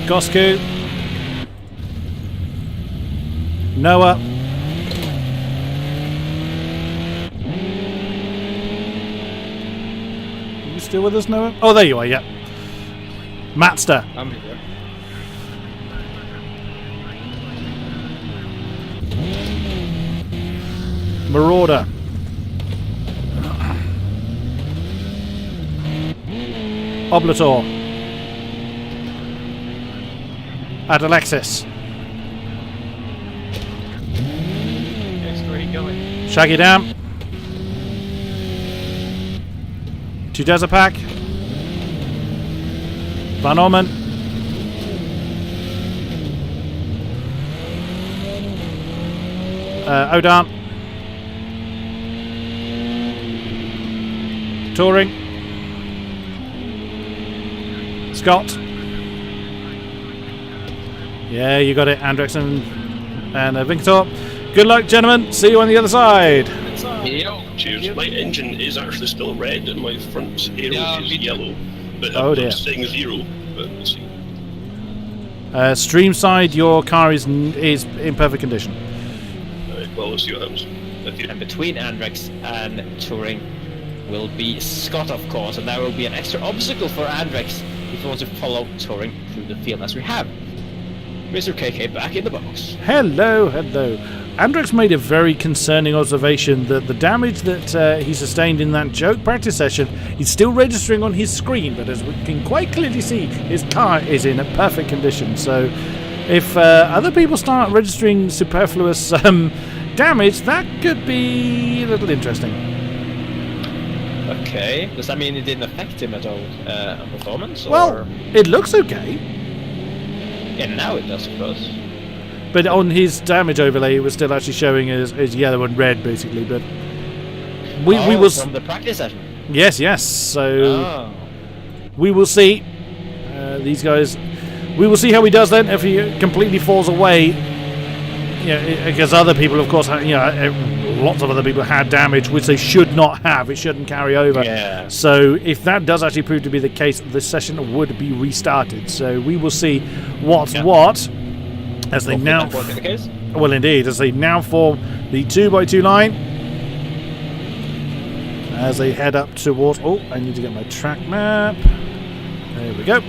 Gosku. Noah. Are you still with us, Noah? Oh, there you are, yeah. Matster. I'm here. Marauder. Oblator. Adalexis. Next, where are you going? Shaggy Dam. Tudeza Pack. Van Orman. Odan. Touring. Scott. Yeah, you got it, Andrex and Vincator. Good luck, gentlemen. See you on the other side. Cheers. My engine is actually still red and my front aero is yellow. But Oh, I'm dear. saying 0, but we'll see. Stream side, your car is in perfect condition. Well, we'll see what happens. And between Andrex and Touring will be Scott, of course, and there will be an extra obstacle for Andrex if he wants to follow Touring through the field, as we have Mr. KK back in the box. Hello, hello. Andrex made a very concerning observation that the damage that he sustained in that joke practice session is still registering on his screen, but as we can quite clearly see, his car is in a perfect condition. So if other people start registering superfluous damage, that could be a little interesting. Okay, does that mean it didn't affect him at all on performance? Well, or? It looks okay. Yeah, now it does, of course. But on his damage overlay, it was still actually showing as yellow and red, basically. But we will from the practice session. Yes. So we will see these guys. We will see how he does then. If he completely falls away, because other people, of course, lots of other people had damage which they should not have. It shouldn't carry over. Yeah. So if that does actually prove to be the case, the session would be restarted. So we will see what's what. As they now, well, indeed, as they now form the 2x2 line, as they head up towards. Oh, I need to get my track map. There we go.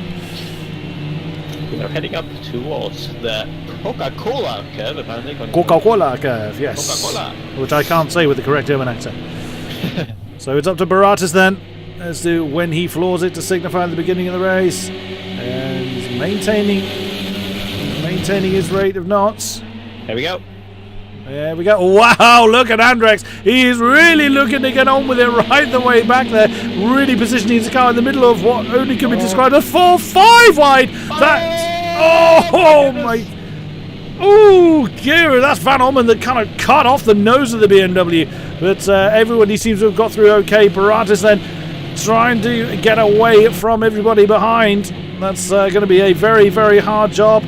They're heading up towards the Coca-Cola curve, apparently. Coca-Cola curve, yes. Coca-Cola. Which I can't say with the correct German accent. So it's up to Baratas then, as to when he floors it to signify the beginning of the race, and he's maintaining his rate of knots. There we go. There we go. Wow, look at Andrex. He is really looking to get on with it right the way back there. Really positioning his car in the middle of what only can be described as 4-5 wide. My. Oh, Gira, that's Van Ommen that kind of cut off the nose of the BMW. But everybody seems to have got through okay. Baratas then trying to get away from everybody behind. That's going to be a very, very hard job.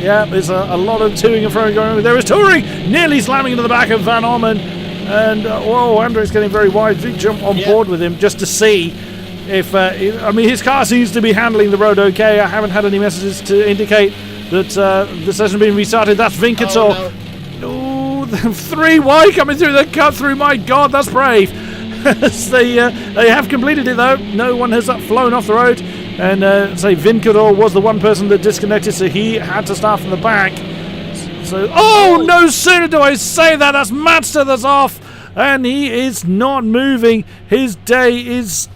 There's a lot of toing and froing going on. There is Touring nearly slamming into the back of Van Ommen. And, Andre's getting very wide. Big jump on board with him just to see if... his car seems to be handling the road okay. I haven't had any messages to indicate that the session being restarted. That's Vincator. Oh, 3 wide coming through the cut through. My God, that's brave. They have completed it, though. No one has flown off the road. And Vincator was the one person that disconnected, so he had to start from the back. So, no sooner do I say that, that's Mazda that's off, and he is not moving. His day is,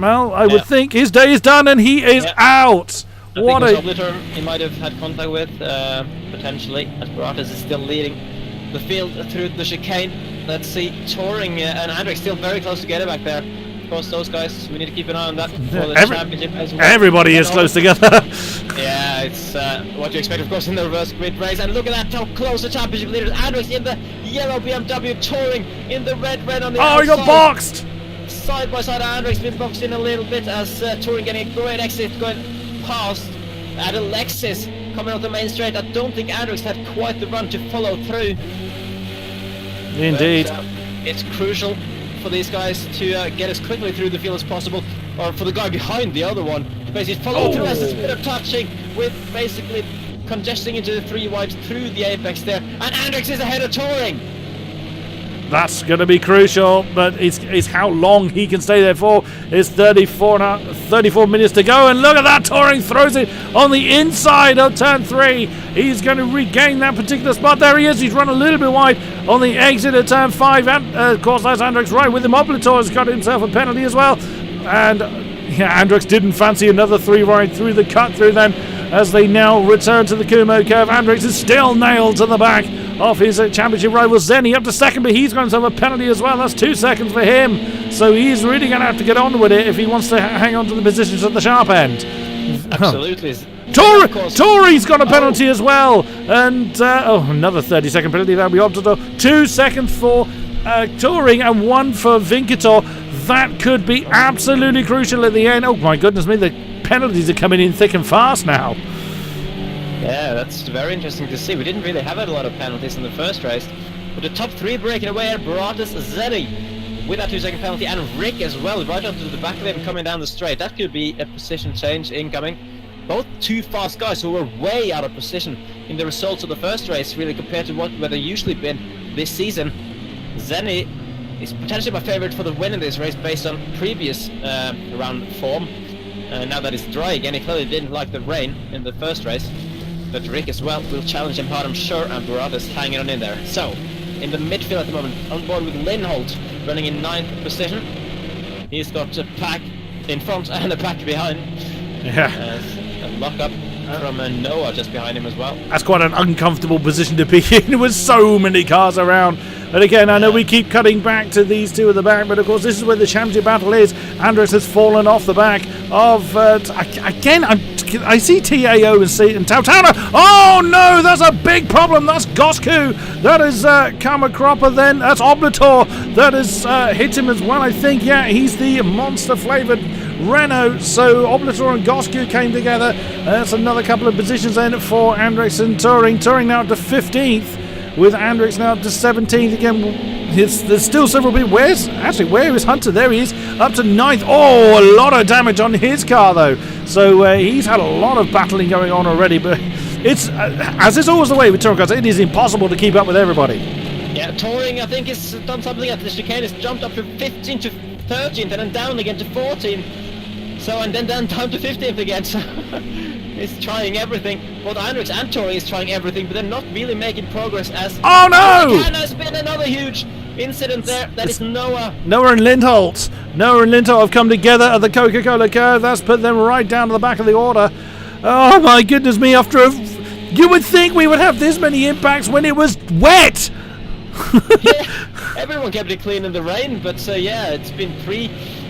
I would think his day is done, and he is out. I think Obliter he might have had contact with, potentially, as Baratas is still leading the field through the chicane. Let's see, Touring and Andrex still very close together back there. Of course, those guys, we need to keep an eye on that for the championship as well. Everybody is close together. Yeah, it's what you expect, of course, in the reverse grid race. And look at that, how close the championship leaders. Andrex in the yellow BMW, Touring in the red on the outside. He got boxed! Side by side, Andrex been boxed in a little bit as Touring getting a great exit going past at a Lexus coming off the main straight. I don't think Andrex had quite the run to follow through. Indeed. But, it's crucial for these guys to get as quickly through the field as possible, or for the guy behind the other one to basically follow through as a bit of touching with basically congesting into the 3 wide through the apex there, and Andrex is ahead of Touring. That's going to be crucial, but it's how long he can stay there for. It's 34 minutes to go, and look at that, Touring throws it on the inside of turn 3. He's going to regain that particular spot. There he is, he's run a little bit wide on the exit of turn 5, and of course that's Andrex right with him. Oblitor has got himself a penalty as well, and Andrex didn't fancy another 3 wide through the cut through then, as they now return to the Kumo curve. Andrex is still nailed to the back of his championship rival Zenny up to second, but he's going to have a penalty as well. That's 2 seconds for him, so he's really going to have to get on with it if he wants to hang on to the positions at the sharp end. Absolutely. Tori's got a penalty as well, and another 30-second penalty. That'll be Optador. 2 seconds for Touring and 1 for Vincator. That could be absolutely crucial at the end. Oh my goodness me, the penalties are coming in thick and fast now. Yeah, that's very interesting to see. We didn't really have a lot of penalties in the first race, but the top 3 breaking away are Baratas, Zeddy with that 2-second penalty, and Rick as well, right onto the back of him coming down the straight. That could be a position change incoming. both two fast guys who were way out of position in the results of the first race, really, compared to where they've usually been this season. Zenny is potentially my favorite for the win in this race based on previous round form. Now that it's dry again, he clearly didn't like the rain in the first race. But Rick as well will challenge him hard, I'm sure, and Barada's hanging on in there. So, in the midfield at the moment, on board with Lindholt, running in 9th position. He's got a pack in front and a pack behind. Yeah. A lock-up from Noah just behind him as well. That's quite an uncomfortable position to be in with so many cars around. And again, I know we keep cutting back to these two at the back, but of course this is where the championship battle is. Andrex has fallen off the back of... again, I see TAO and Tautana. Oh no, that's a big problem. That's Gosku. That is Kamakroppa then. That's Oblator. That has hit him as well, I think. Yeah, he's the monster-flavoured Renault. So Oblator and Gosku came together. That's another couple of positions then for Andrex and Touring. Touring now up to 15th. With Andrex now up to 17th again. There's still several people. Where is Hunter? There he is, up to 9th. Oh, a lot of damage on his car though. So he's had a lot of battling going on already. But it's as is always the way with touring cars. It is impossible to keep up with everybody. Yeah, Touring I think has done something at the chicane. It's jumped up from 15th to 13th and then down again to 14th. So and then down to 15th again. So. Is trying everything. Both Andrex and Touring is trying everything, but they're not really making progress as... Oh no! Again, there's been another huge incident there. That is Noah. Noah and Lindholt. Noah and Lindholt have come together at the Coca-Cola curve. That's put them right down to the back of the order. Oh my goodness me, you would think we would have this many impacts when it was wet! Yeah, everyone kept it clean in the rain, but yeah, it's been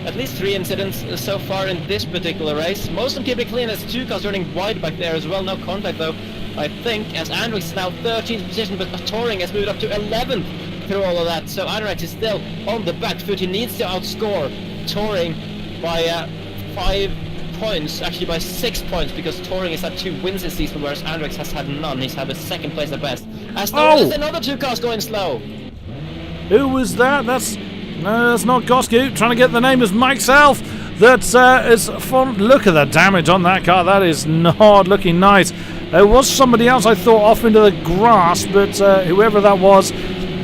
at least three incidents so far in this particular race. Most of them keep it clean. There's two cars running wide back there as well. No contact though, I think, as Andrex is now 13th position, but Touring has moved up to 11th through all of that. So Andrex is still on the back foot. He needs to outscore Touring by 5 points, actually by 6 points, because Touring has had 2 wins this season, whereas Andrex has had none. He's had a 2nd place at best. As there's another 2 cars going slow. Who was that? No, that's not Gosku. Trying to get the name as Mike Self. That's is fun. Look at the damage on that car. That is not looking nice. There was somebody else I thought off into the grass, but whoever that was,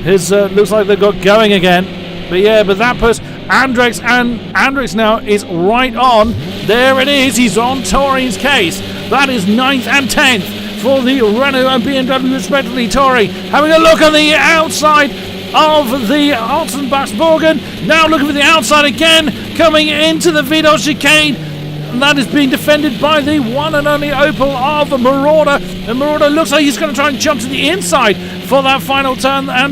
looks like they got going again. But yeah, but that person, Andrex now is right on. There it is. He's on Touring's case. That is 9th and 10th for the Renault and BMW respectively. Touring having a look on the outside of the Altenbachsborgen. Now looking for the outside again, coming into the Vidal chicane. And that is being defended by the one and only Opel of Marauder. And Marauder looks like he's going to try and jump to the inside for that final turn. I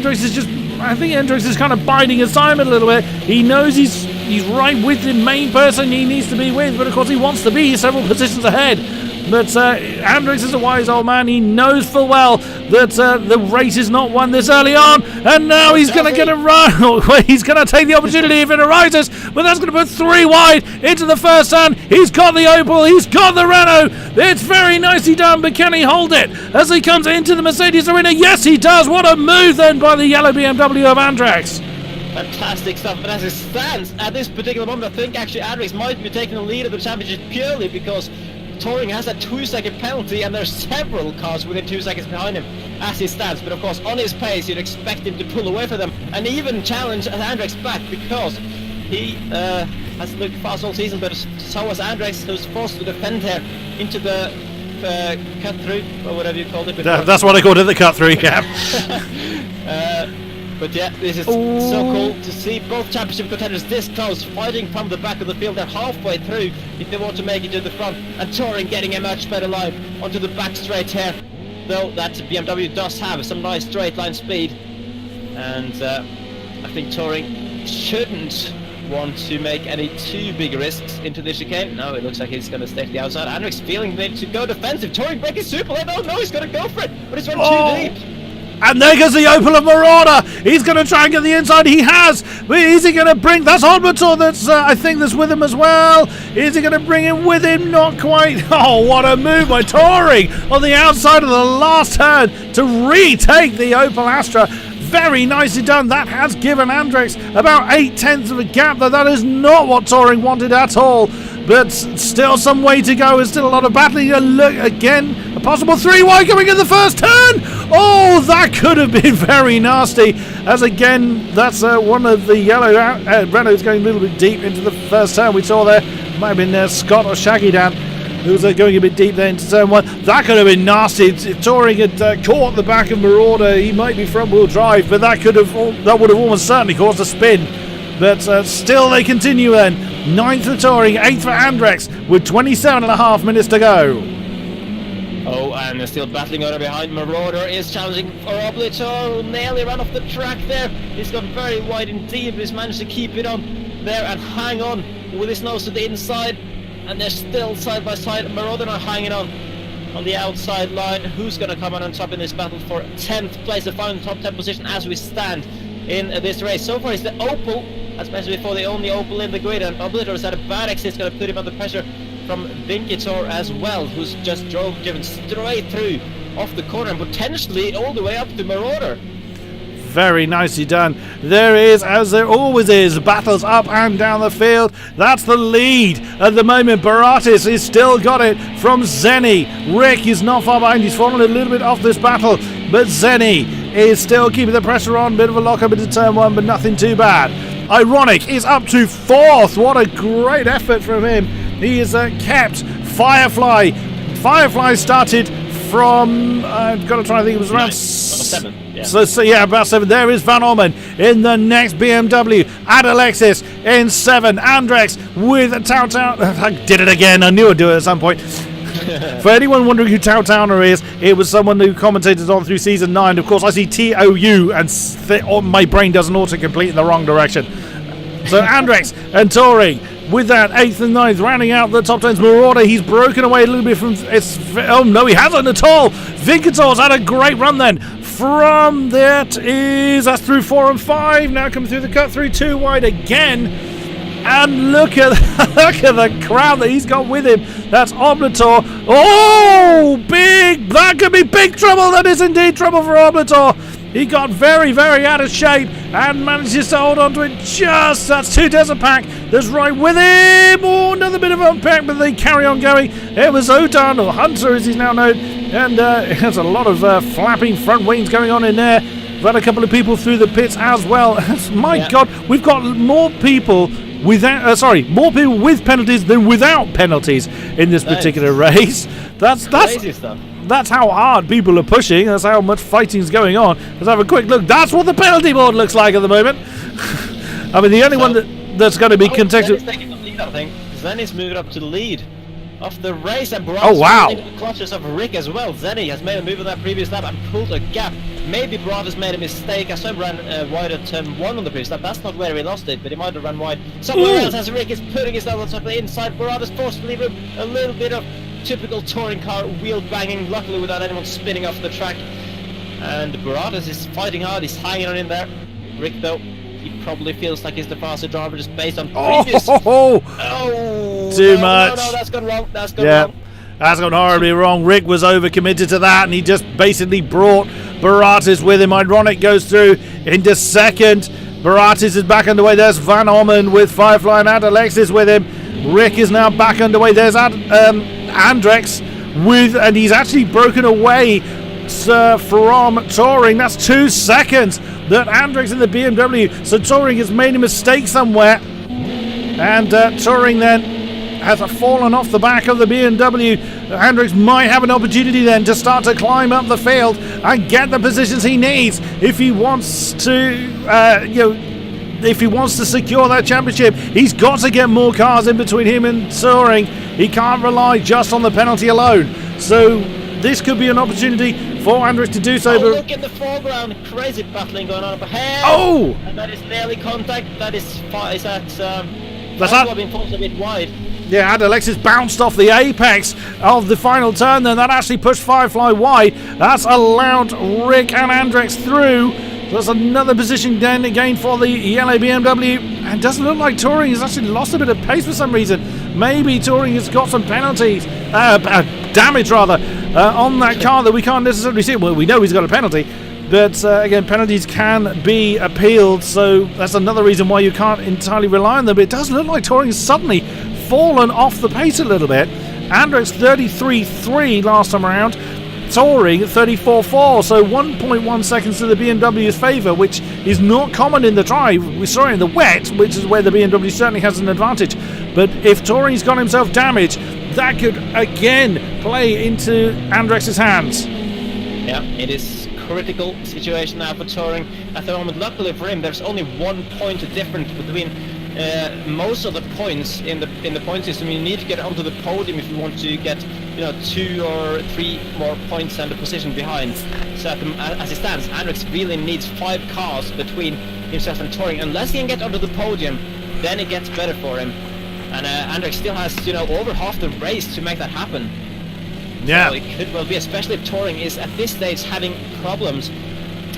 think Andrex is kind of biding his time a little bit. He knows he's right with the main person he needs to be with, but of course he wants to be several positions ahead. But Andrex is a wise old man. He knows full well that the race is not won this early on, and now he's going to get a run. He's going to take the opportunity if it arises, but that's going to put 3 wide into the first turn. He's got the Opel, he's got the Renault. It's very nicely done, but can he hold it as he comes into the Mercedes arena? Yes, he does. What a move then by the yellow BMW of Andrex. Fantastic stuff, but as it stands at this particular moment, I think actually Andrex might be taking the lead of the championship purely because Touring has a 2-second penalty and there's several cars within 2 seconds behind him as he stands. But of course on his pace you'd expect him to pull away from them and even challenge Andrex back, because he has looked fast all season, but so was Andrex, who's forced to defend here into the cut through, or whatever you called it. That's what I called it, the cut through, yeah. But yeah, this is so cool to see both championship contenders this close, fighting from the back of the field. They're halfway through if they want to make it to the front, and Touring getting a much better line onto the back straight here. Though that BMW does have some nice straight line speed, and I think Touring shouldn't want to make any too big risks into the chicane. No, it looks like he's going to stay to the outside. Andrex feeling ready to go defensive. Touring breaking super late. Oh no, he's going to go for it, but he's running too deep. And there goes the Opel of Marauder. He's going to try and get the inside. He has. But is he going to bring... That's Oblator that's, I think, that's with him as well. Is he going to bring him with him? Not quite. Oh, what a move by Touring on the outside of the last turn to retake the Opel Astra. Very nicely done. That has given Andrex about 8/10 of a gap, though that is not what Touring wanted at all. but still some way to go. There's still a lot of battling. Look again, a possible 3 wide coming in the first turn. Oh, that could have been very nasty. As again, that's one of the yellow Renaults going a little bit deep into the first turn. We saw there, might have been Scott or Shaggy Dan, who was going a bit deep there into turn 1. That could have been nasty. If Touring had caught the back of Marauder, he might be front-wheel drive, but that would have almost certainly caused a spin. But still they continue then. 9th for Touring, 8th for Andrex, with 27.5 minutes to go. Oh, and they're still battling over behind. Marauder is challenging for Oblitor, who nearly ran off the track there. He's gone very wide indeed, but he's managed to keep it on there and hang on with his nose to the inside. And they're still side by side. Marauder are hanging on the outside line. Who's going to come on top in this battle for 10th place, the final top 10 position as we stand in this race? So far it's the Opel, as mentioned before, the only Opel in the grid, and Oblitor has had a bad exit. It's going to put him under pressure from Vinkitor as well, who's just driven straight through off the corner and potentially all the way up to Marauder. Very nicely done. There is, as there always is, battles up and down the field. That's the lead at the moment. Baratis has still got it from Zenny. Rick is not far behind. He's fallen a little bit off this battle, but Zenny is still keeping the pressure on. Bit of a lock up into turn 1, but nothing too bad. Ironic is up to 4th. What a great effort from him. He has kept Firefly. Firefly started from, I've got to try and think, it was around 7. Yeah. So yeah, about 7. There is Van Orman in the next BMW. Ad Alexis in 7. Andrex with Tau. I did it again. I knew I'd do it at some point. For anyone wondering who Tau Towner is, it was someone who commentated on through season 9. Of course, I see TOU and my brain doesn't autocomplete in the wrong direction. So Andrex and Touring with that 8th and 9th, rounding out the top 10s. Marauder, he's broken away a little bit from... Oh, no, he hasn't at all. Vinkitor's had a great run then. From that's through 4 and 5. Now coming through the cut through 2 wide again. And look at the crowd that he's got with him. That's Oblitor. Oh, big! That could be big trouble. That is indeed trouble for Oblitor. He got very, very out of shape and manages to hold on to it just. That's 2 Desert Pack. That's right with him. Oh, another bit of unpack, but they carry on going. It was Odan, or Hunter as he's now known. And there's a lot of flapping front wings going on in there. We've had a couple of people through the pits as well. My God, we've got more people without, more people with penalties than without penalties in this particular race. That's crazy stuff. That's how hard people are pushing. That's how much fighting's going on. Let's have a quick look. That's what the penalty board looks like at the moment. I mean, the only one that's going to be contested. Zenny's taking the lead, I think. Zenny's moving up to the lead of the race, and oh wow! In the clutches of Rick as well. Zenny has made a move on that previous lap and pulled a gap. Maybe Brad has made a mistake. I saw him ran wide at turn 1 on the previous lap. That's not where he lost it, but he might have run wide somewhere else. As Rick is putting his on top of the inside, Brad is forced to leave him a little bit of typical touring car wheel banging, luckily without anyone spinning off the track. And Baradas is fighting hard, he's hanging on in there. Rick, though, he probably feels like he's the faster driver just based on previous... Too much. No, that's gone wrong. That's gone wrong. That's gone horribly wrong. Rick was overcommitted to that, and he just basically brought Baratis with him. Ironic goes through into 2nd. Baratis is back underway. There's Van Orman with Firefly and Ad Alexis with him. Rick is now back underway. There's Andrex and he's actually broken away from Touring. That's 2 seconds that Andrex in the BMW. So Touring has made a mistake somewhere, and Touring then has fallen off the back of the BMW. Andrex might have an opportunity then to start to climb up the field and get the positions he needs if he wants to, if he wants to secure that championship. He's got to get more cars in between him and Touring. He can't rely just on the penalty alone. So this could be an opportunity for Andrex to do so. Oh, look in the foreground, crazy battling going on up ahead. Oh! And that is nearly contact. That is that's been forced a bit wide. Yeah, Ad Alexis bounced off the apex of the final turn, then that actually pushed Firefly wide. That's allowed Rick and Andrex through. There's another position then again for the yellow BMW, and it doesn't look like Touring has actually lost a bit of pace for some reason. Maybe Touring has got some penalties, damage rather, on that car that we can't necessarily see. Well, we know he's got a penalty, but again, penalties can be appealed, so that's another reason why you can't entirely rely on them. But it does look like Touring is suddenly fallen off the pace a little bit. Andrex 33.3 last time around. Touring at 34.4, so 1.1 seconds to the BMW's favour, which is not common in the drive. We saw it in the wet, which is where the BMW certainly has an advantage. But if Touring's got himself damaged, that could again play into Andrex's hands. Yeah, it is critical situation now for Touring at the moment. Luckily for him, there's only 1 point difference between most of the points in the point system. You need to get onto the podium if you want to get 2 or 3 more points and the position behind. So as it stands, Andrex really needs 5 cars between himself and Touring. Unless he can get onto the podium, then it gets better for him. And Andrex still has over half the race to make that happen. Yeah. So it could well be, especially if Touring is at this stage having problems.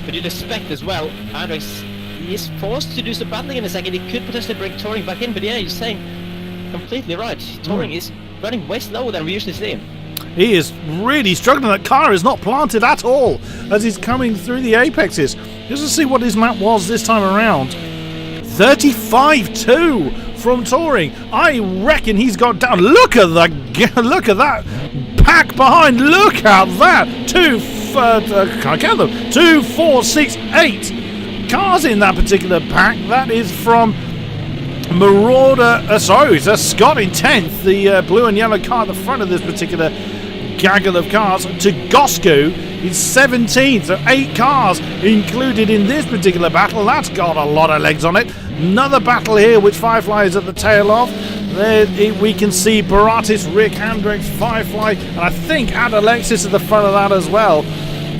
But you'd expect as well, Andrex, he is forced to do some battling in a second. He could potentially bring Touring back in, but yeah, you're saying completely right. Touring is running way slower than we usually see him. He is really struggling. That car is not planted at all as he's coming through the apexes. Just to see what his lap was this time around. 35.2 from Touring. I reckon he's got down. Look at that pack behind. Look at that. Can't count them. 2, 4, 6, 8 cars in that particular pack. That is from Marauder, it's Scott in 10th, the blue and yellow car at the front of this particular gaggle of cars, to Gosku is 17th, so 8 cars included in this particular battle. That's got a lot of legs on it. Another battle here which Firefly is at the tail of. There we can see Baratis, Rick, Andrex, Firefly, and I think Adalexis at the front of that as well.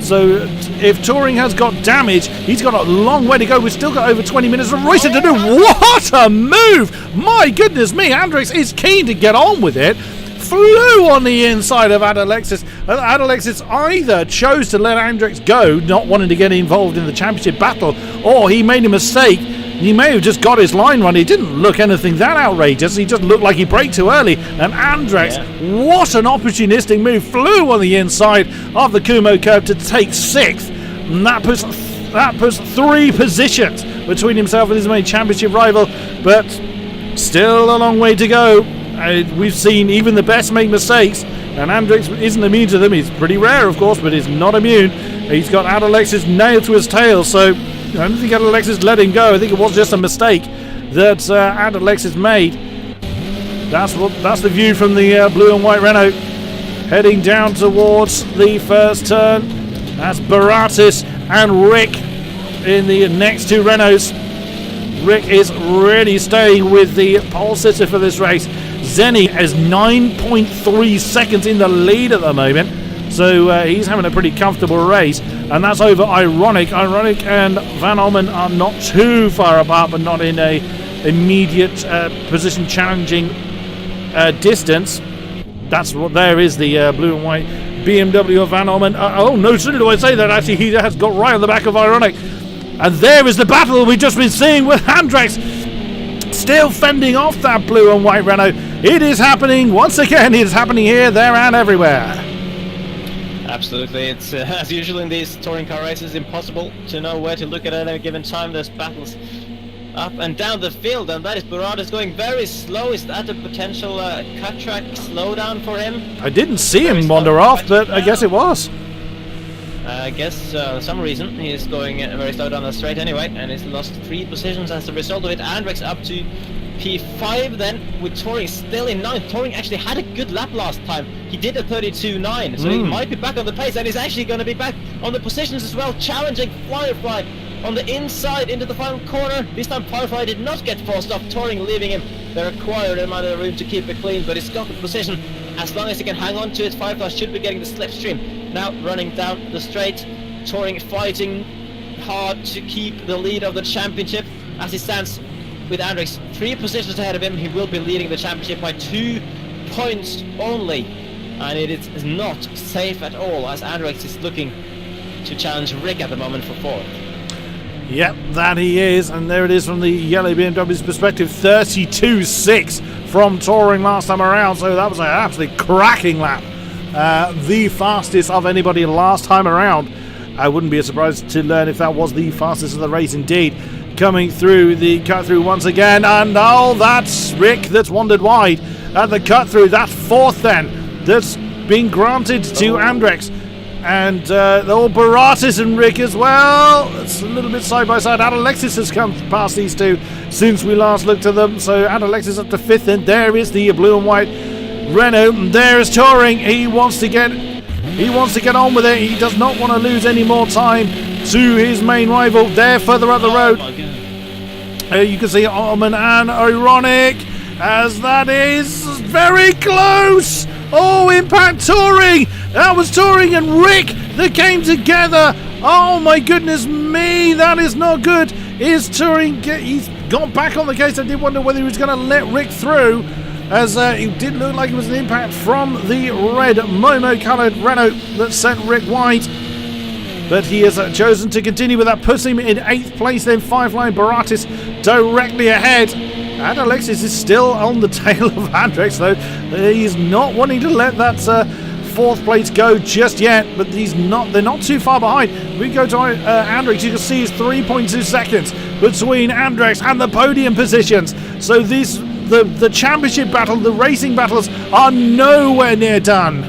So if Touring has got damage, he's got a long way to go. We've still got over 20 minutes of racing to do. What a move! My goodness me, Andrex is keen to get on with it. Flew on the inside of Adalexis. Adalexis either chose to let Andrex go, not wanting to get involved in the championship battle, or he made a mistake. He may have just got his line run. He didn't look anything that outrageous. He just looked like he braked too early. And Andrex, what an opportunistic move. Flew on the inside of the Kumo curve to take 6th. And that puts 3 positions between himself and his main championship rival. But still a long way to go. We've seen even the best make mistakes. And Andrex isn't immune to them. He's pretty rare, of course, but he's not immune. He's got Adalexis nailed to his tail. So I don't think Adalexis let him go. I think it was just a mistake that Adalexis made. That's the view from the blue and white Renault. Heading down towards the first turn. That's Baratis and Rick in the next 2 Renaults. Rick is really staying with the pole sitter for this race. Zenny is 9.3 seconds in the lead at the moment. So he's having a pretty comfortable race, and that's over Ironic. Ironic and Van Almen are not too far apart, but not in a immediate position challenging distance. That's what there is, the blue and white BMW of Van Almen. Oh, no sooner do I say that, actually, he has got right on the back of Ironic. And there is the battle we've just been seeing with Andrex still fending off that blue and white Renault. It is happening once again. It is happening here, there, and everywhere. Absolutely, it's as usual in these touring car races, impossible to know where to look at any given time. There's battles up and down the field, and that is Baratis going very slow. Is that a potential cut track slowdown for him? I didn't see him wander off, but I guess it was. I guess for some reason he is going very slow down the straight anyway, and he's lost 3 positions as a result of it. Andrex up to P5 then, with Touring still in 9th. Touring actually had a good lap last time. He did a 32.9, so he might be back on the pace, and he's actually going to be back on the positions as well, challenging Firefly on the inside into the final corner. This time Firefly did not get forced off, Touring leaving him the required amount of room to keep it clean, but he's got the position. As long as he can hang on to it, Firefly should be getting the slipstream. Now running down the straight, Touring fighting hard to keep the lead of the championship. As he stands with Andrex 3 positions ahead of him, he will be leading the championship by 2 points only. And it is not safe at all, as Andrex is looking to challenge Rick at the moment for 4th. Yep, that he is, and there it is from the yellow BMW's perspective, 32.6 from Touring last time around, so that was an absolutely cracking lap. The fastest of anybody last time around. I wouldn't be surprised to learn if that was the fastest of the race indeed. Coming through the cut through once again, and oh, that's Rick that's wandered wide. at the cut through. That's fourth then. That's been granted to Andrex. And Baratis and Rick as well. It's a little bit side by side. Adalexis has come past these two since we last looked at them. So Adalexis up to fifth, and there is the blue and white Renault. And there is Touring. He wants to get on with it. He does not want to lose any more time to his main rival. There, further up the road. You can see Armin and Ironic, as that is very close. Oh, Impact Touring! That was Touring and Rick that came together. Oh my goodness me, that is not good. Is Touring? He's gone back on the case. I did wonder whether he was going to let Rick through, as it did look like it was an impact from the red Momo-coloured Renault that sent Rick wide. But he has chosen to continue with that, puts him in 8th place. Then Firefly and Baratis directly ahead. And Alexis is still on the tail of Andrex, though. He's not wanting to let that 4th place go just yet, but they're not too far behind. We go to Andrex, you can see it's 3.2 seconds between Andrex and the podium positions. So the championship battle, the racing battles are nowhere near done.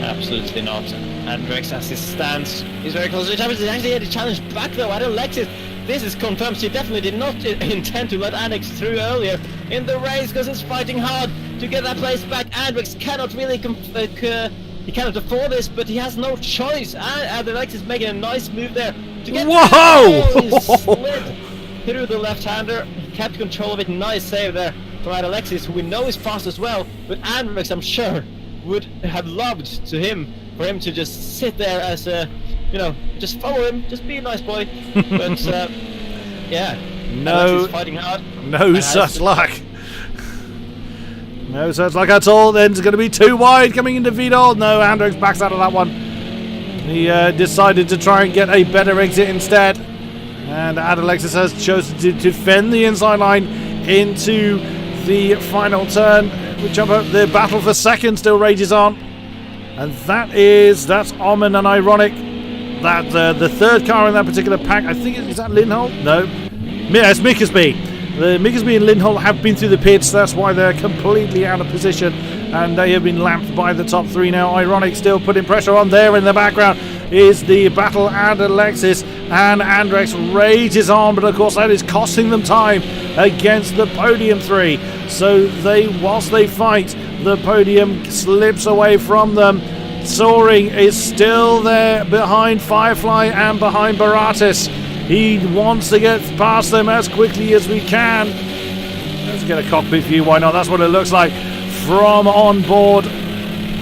Absolutely not. Andrex, as it stands, is very close to the championship. Actually had a challenge back though at Alexis. This is confirmed. She definitely did not intend to let Andrex through earlier in the race, because it's fighting hard to get that place back. Andrex cannot really he cannot afford this, but he has no choice. And Alexis is making a nice move there to get. Whoa! Slid through the left-hander. He kept control of it. Nice save there from Alexis, who we know is fast as well. But Andrex, I'm sure, would have loved for him to just sit there as a, just follow him, just be a nice boy. But yeah, no, fighting hard. No such luck. No such luck at all. Then it's going to be too wide coming into Vidal. No, Andrex backs out of that one. He decided to try and get a better exit instead. And Adalexis has chosen to defend the inside line into the final turn. We jump up. The battle for second still rages on. And that's Omen and Ironic. That the third car in that particular pack, I think, is that Lindholm? No, it's Mickersby. The Mickersby and Lindholm have been through the pits. That's why they're completely out of position, and they have been lapped by the top three now. Ironic still putting pressure on. There in the background is the battle and Alexis, and Andrex rages on, but of course that is costing them time against the podium three. So whilst they fight, the podium slips away from them. Touring is still there behind Firefly and behind Baratis. He wants to get past them as quickly as we can. Let's get a cockpit view, why not? That's what it looks like from on board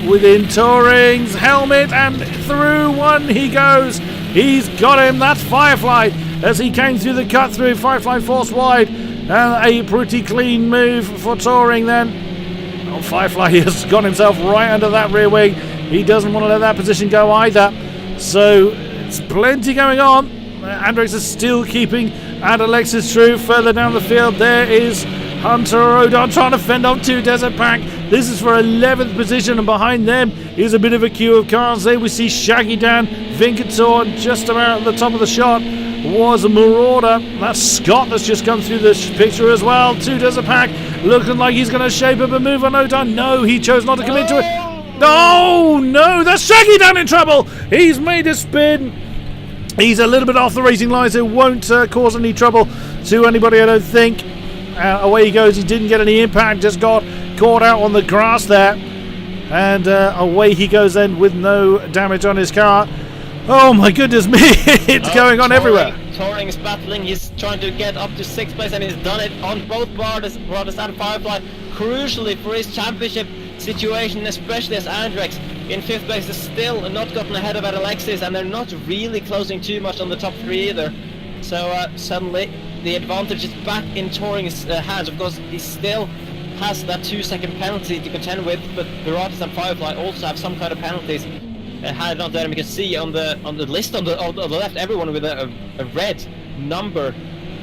within Touring's helmet, and through one he goes. He's got him. That's Firefly as he came through the cut through. Firefly forced wide, and a pretty clean move for Touring then. Oh, Firefly has got himself right under that rear wing. He doesn't want to let that position go either. So it's plenty going on. Andrex is still keeping Adalexis true. Further down the field, there is Hunter Odon trying to fend off two Desert Pack. This is for 11th position, and behind them is a bit of a queue of cars. There we see Shaggy Dan, Vincator, just about at the top of the shot was Marauder. That's Scott that's just come through the picture as well. Two Desert Pack looking like he's going to shape up a move on Odon. No, he chose not to come into it. Oh no, that's Shaggy Dan in trouble. He's made a spin. He's a little bit off the racing lines. It won't cause any trouble to anybody, I don't think. Away he goes. He didn't get any impact, just got caught out on the grass there. And away he goes then with no damage on his car. Oh my goodness me, it's going on everywhere. Touring is battling. He's trying to get up to 6th place, and he's done it on both Baratis and Firefly. Crucially for his championship situation, especially as Andrex in 5th place is still not gotten ahead of Alexis, and they're not really closing too much on the top three either. So suddenly the advantage is back in Touring's hands. Of course, he still has that 2-second penalty to contend with, but Baratis and Firefly also have some kind of penalties. Had it not there, we can see on the list on the left, everyone with a red number,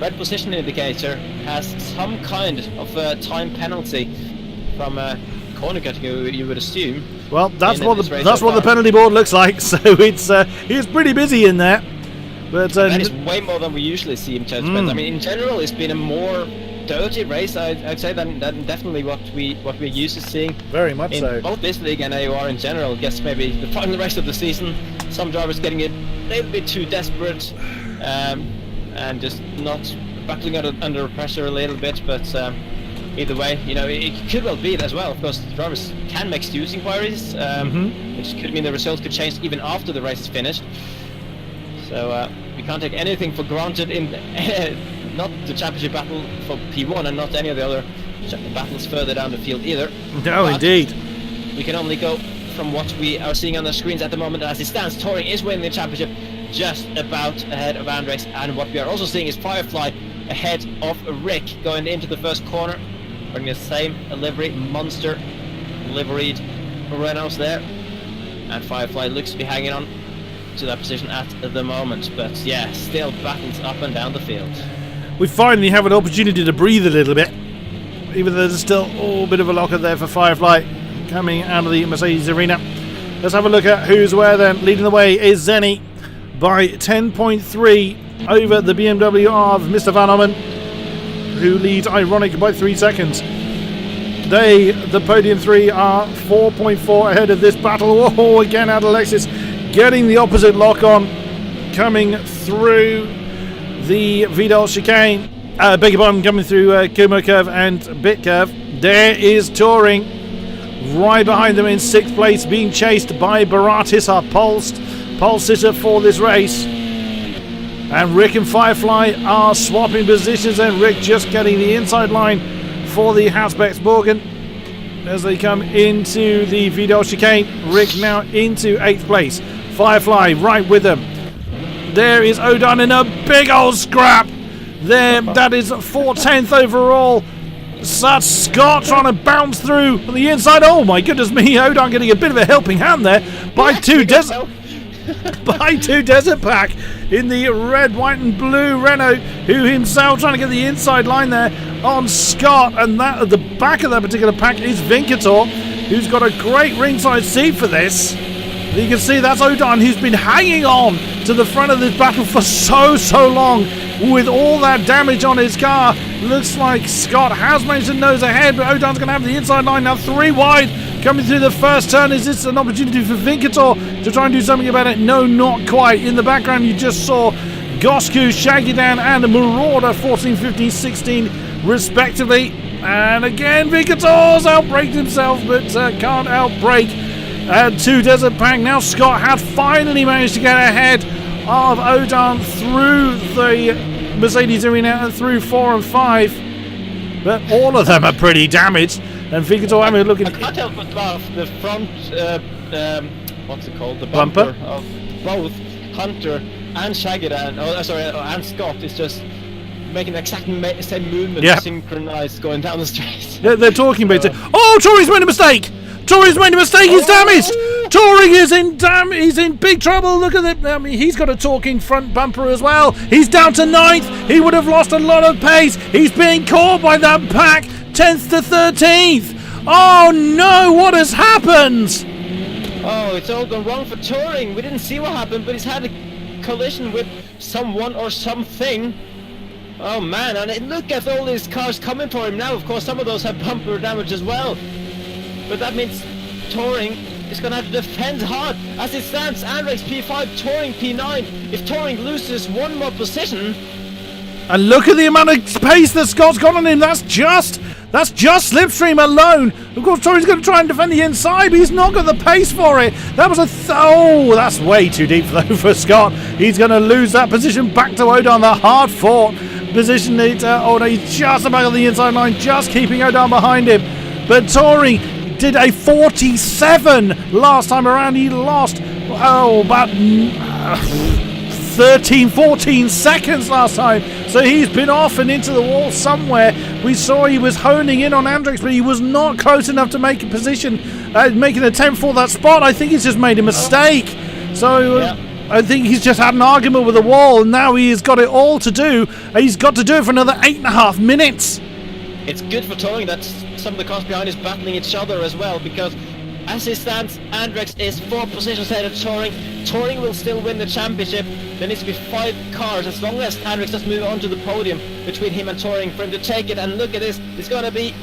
red position indicator, has some kind of time penalty from corner cut, you would assume. Well, that's what the penalty board looks like. So it's pretty busy in there. But that is way more than we usually see in Chelsea. I mean, in general, it's been a more dirty race, I'd say than definitely what we're used to seeing. Very much in so. both this league and AOR in general. I guess maybe the final race of the season, some drivers getting a little bit too desperate, and just not battling under pressure a little bit. But either way, you know, it could well be it as well. Of course, the drivers can make excuses inquiries, which could mean the results could change even after the race is finished. So we can't take anything for granted in not the championship battle for P1 and not any of the other battles further down the field either. No, But indeed. we can only go from what we are seeing on the screens at the moment. As it stands, Touring is winning the championship just about ahead of Andrex, and what we are also seeing is Firefly ahead of Rick going into the first corner, wearing the same livery, monster liveried Renaults there, and Firefly looks to be hanging on to that position at the moment. But yeah, still battles up and down the field. We finally have an opportunity to breathe a little bit, even though there's still a bit of a locker there for Firefly coming out of the Mercedes arena. Let's have a look at who's where then. Leading the way is Zenny by 10.3 over the BMW of Mr. Van Ommen, who leads Ironic by 3 seconds. The podium 3 are 4.4 ahead of this battle. Oh, again out Alexis getting the opposite lock on, coming through the Vidal chicane. Beg your pardon, coming through Kuma curve and Bit curve. There is Touring right behind them in 6th place, being chased by Baratis, our pole sitter for this race. And Rick and Firefly are swapping positions, and Rick just getting the inside line for the Hatzbecks-Morgan as they come into the Vidal chicane. Rick now into 8th place. Firefly right with them. There is Odin in a big old scrap. There, that is 4/10 overall. That's Scott trying to bounce through on the inside. Oh my goodness me, Odin getting a bit of a helping hand there by two Desert Pack in the red, white and blue Renault, who himself trying to get the inside line there on Scott. And that at the back of that particular pack is Vincator, who's got a great ringside seat for this. You can see that's Odin, who's been hanging on to the front of this battle for so long with all that damage on his car. Looks like Scott has managed to nose ahead, but Odin's going to have the inside line now, 3 wide coming through the first turn. Is this an opportunity for Vincator to try and do something about it? No, not quite. In the background you just saw Gosku, Shaggydan and Marauder 14, 15, 16 respectively. And again Vincator's outbraked himself, but can't outbrake two Desert Pack. Now Scott had finally managed to get ahead of Odin through the Mercedes arena and through 4 and 5, but all of them are pretty damaged. And Vincator, I mean, looking. I can't help but laugh. The front, what's it called? The bumper of both Hunter and Shaggydan, and Scott is just making the exact same movement, synchronized going down the straight. They're talking about it. Oh, Tori's made a mistake. Tori's made a mistake. He's damaged. Touring is he's in big trouble. Look at it. I mean, he's got a talking front bumper as well. He's down to 9th. He would have lost a lot of pace. He's being caught by that pack, 10th to 13th. Oh no! What has happened? Oh, it's all gone wrong for Touring. We didn't see what happened, but he's had a collision with someone or something. Oh man! And look at all these cars coming for him now. Of course, some of those have bumper damage as well. But that means Touring is going to have to defend hard. As it stands, Andrex P5, Touring P9. If Touring loses one more position... And look at the amount of pace that Scott's got on him. That's just Slipstream alone. Of course, Touring's going to try and defend the inside, but he's not got the pace for it. That was that's way too deep for Scott. He's going to lose that position back to Odin, the hard-fought position. He's just about on the inside line, just keeping Odin behind him. But Touring did a 47 last time around. He lost about 13-14 seconds last time, so he's been off and into the wall somewhere. We saw he was honing in on Andrex, but he was not close enough to make a position, make an attempt for that spot. I think he's just made a mistake. So I think he's just had an argument with the wall, and now he has got it all to do. He's got to do it for another 8.5 minutes. It's good for Touring that some of the cars behind is battling each other as well, because as it stands, Andrex is 4 positions ahead of Touring. Touring will still win the championship. There needs to be 5 cars, as long as Andrex does move onto the podium between him and Touring for him to take it. And look at this, it's going to be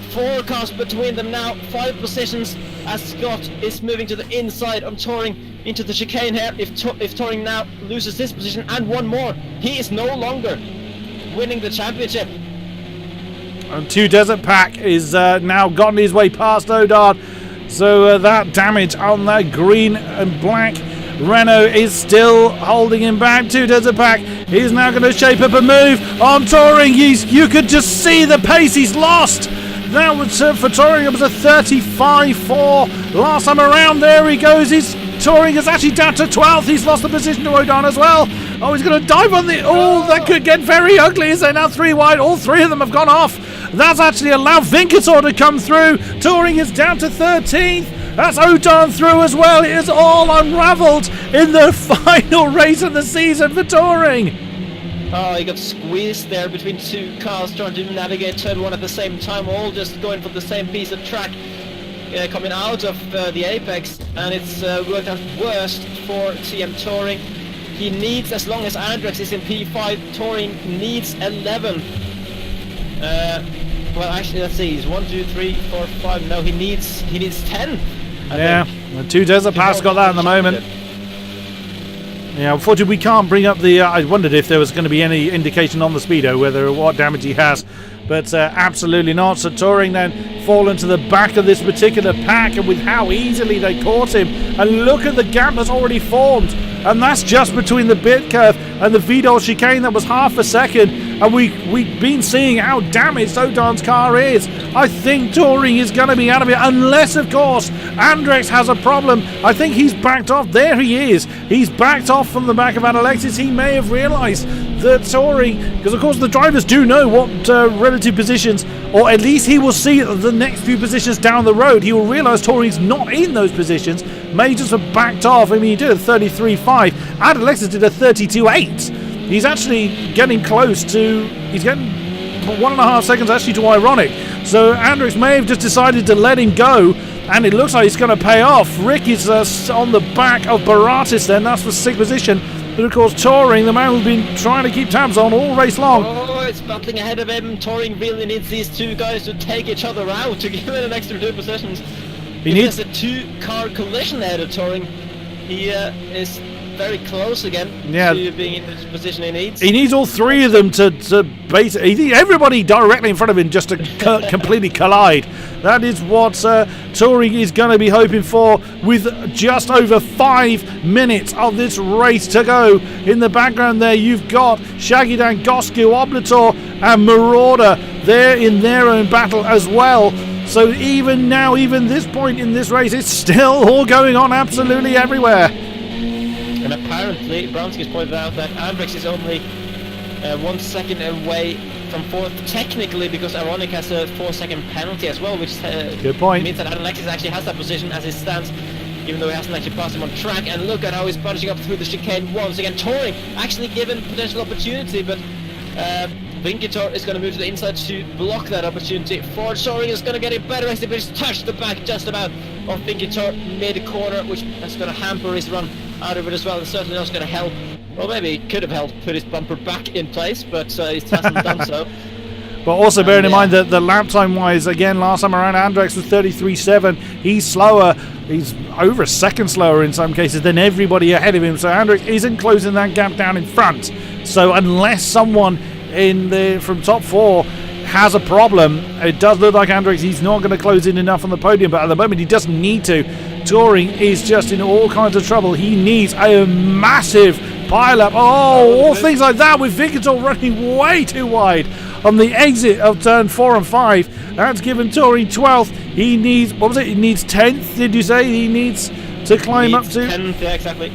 4 cars between them now, 5 positions as Scott is moving to the inside of Touring into the chicane here. If Touring now loses this position and one more, he is no longer winning the championship. And 2 Desert Pack is now gotten his way past Odard. So that damage on that green and black Renault is still holding him back. 2 Desert Pack is now going to shape up a move on Touring. You could just see the pace he's lost. That was for Touring. It was a 35.4 last time around. There he goes. Touring is actually down to 12th. He's lost the position to Odon as well. Oh, he's going to dive on the... Oh, that could get very ugly. Is there now 3 wide? All 3 of them have gone off. That's actually allowed Vincator to come through. Touring is down to 13th. That's Odon through as well. It is all unravelled in the final race of the season for Touring. Oh, he got squeezed there between 2 cars trying to navigate turn 1 at the same time, all just going for the same piece of track coming out of the apex, and it's worked out worst for TM Touring. He needs, as long as Andrex is in P5, Touring needs 11. Well, actually, let's see. He's 1, 2, 3, 4, 5. No, he needs 10. I think. 2 Desert Pass got that in the moment. Yeah, unfortunately, we can't bring up the... I wondered if there was going to be any indication on the speedo whether what damage he has, but absolutely not. So Touring then fallen to the back of this particular pack, and with how easily they caught him, and look at the gap that's already formed, and that's just between the bit curve and the Vidal chicane. That was half a second, and we've been seeing how damaged Odon's car is. I think Touring is going to be out of it, unless, of course, Andrex has a problem. I think he's backed off. There he is. He's backed off from the back of Alexis. He may have realised that Touring, because of course the drivers do know what relative positions, or at least he will see the next few positions down the road. He will realise Touring's not in those positions. May just have backed off. I mean, he did a 33.5. Alexis did a 32.8. He's actually getting close to... He's getting 1.5 seconds actually to ironic. So Andrex may have just decided to let him go, and it looks like it's going to pay off. Rick is on the back of Baratis then. That's for 6th position. But of course, Touring, the man who's been trying to keep tabs on all race long. Oh, it's battling ahead of him. Touring really needs these 2 guys to take each other out to give him an extra 2 positions. He needs a 2-car collision ahead of Touring. He is very close again to being in the position he needs. He needs all 3 of them to basically... everybody directly in front of him just to completely collide. That is what Touring is going to be hoping for, with just over 5 minutes of this race to go. In the background there, you've got Shagidan, Gosku, Oblator and Marauder there in their own battle as well. So even now, even this point in this race, it's still all going on absolutely everywhere. And apparently, Bronsky's pointed out that Andrex is only 1 second away from 4th, technically, because Ironic has a 4-second penalty as well, which good point. Means that Alexis actually has that position as it stands, even though he hasn't actually passed him on track. And look at how he's punching up through the chicane once again. Touring actually given potential opportunity, but Vincator is going to move to the inside to block that opportunity. Ford Touring is going to get it better as he's touched the back just about of Vincator mid-corner, which is going to hamper his run out of it as well, and certainly not going to help. Well, maybe he could have helped put his bumper back in place, but he hasn't done so. But also bearing in mind that the lap time wise, again, last time around Andrex was 33.7. He's slower. He's over a second slower in some cases than everybody ahead of him. So Andrex isn't closing that gap down in front. So unless someone from top 4 has a problem, it does look like Andrex, he's not going to close in enough on the podium, but at the moment he doesn't need to. Touring is just in all kinds of trouble. He needs a massive pile-up. All things like that, with Vincator running way too wide on the exit of turn 4 and 5. That's given Touring 12th. He needs, what was it? He needs 10th, did you say? He needs to climb up to 10th, yeah, exactly.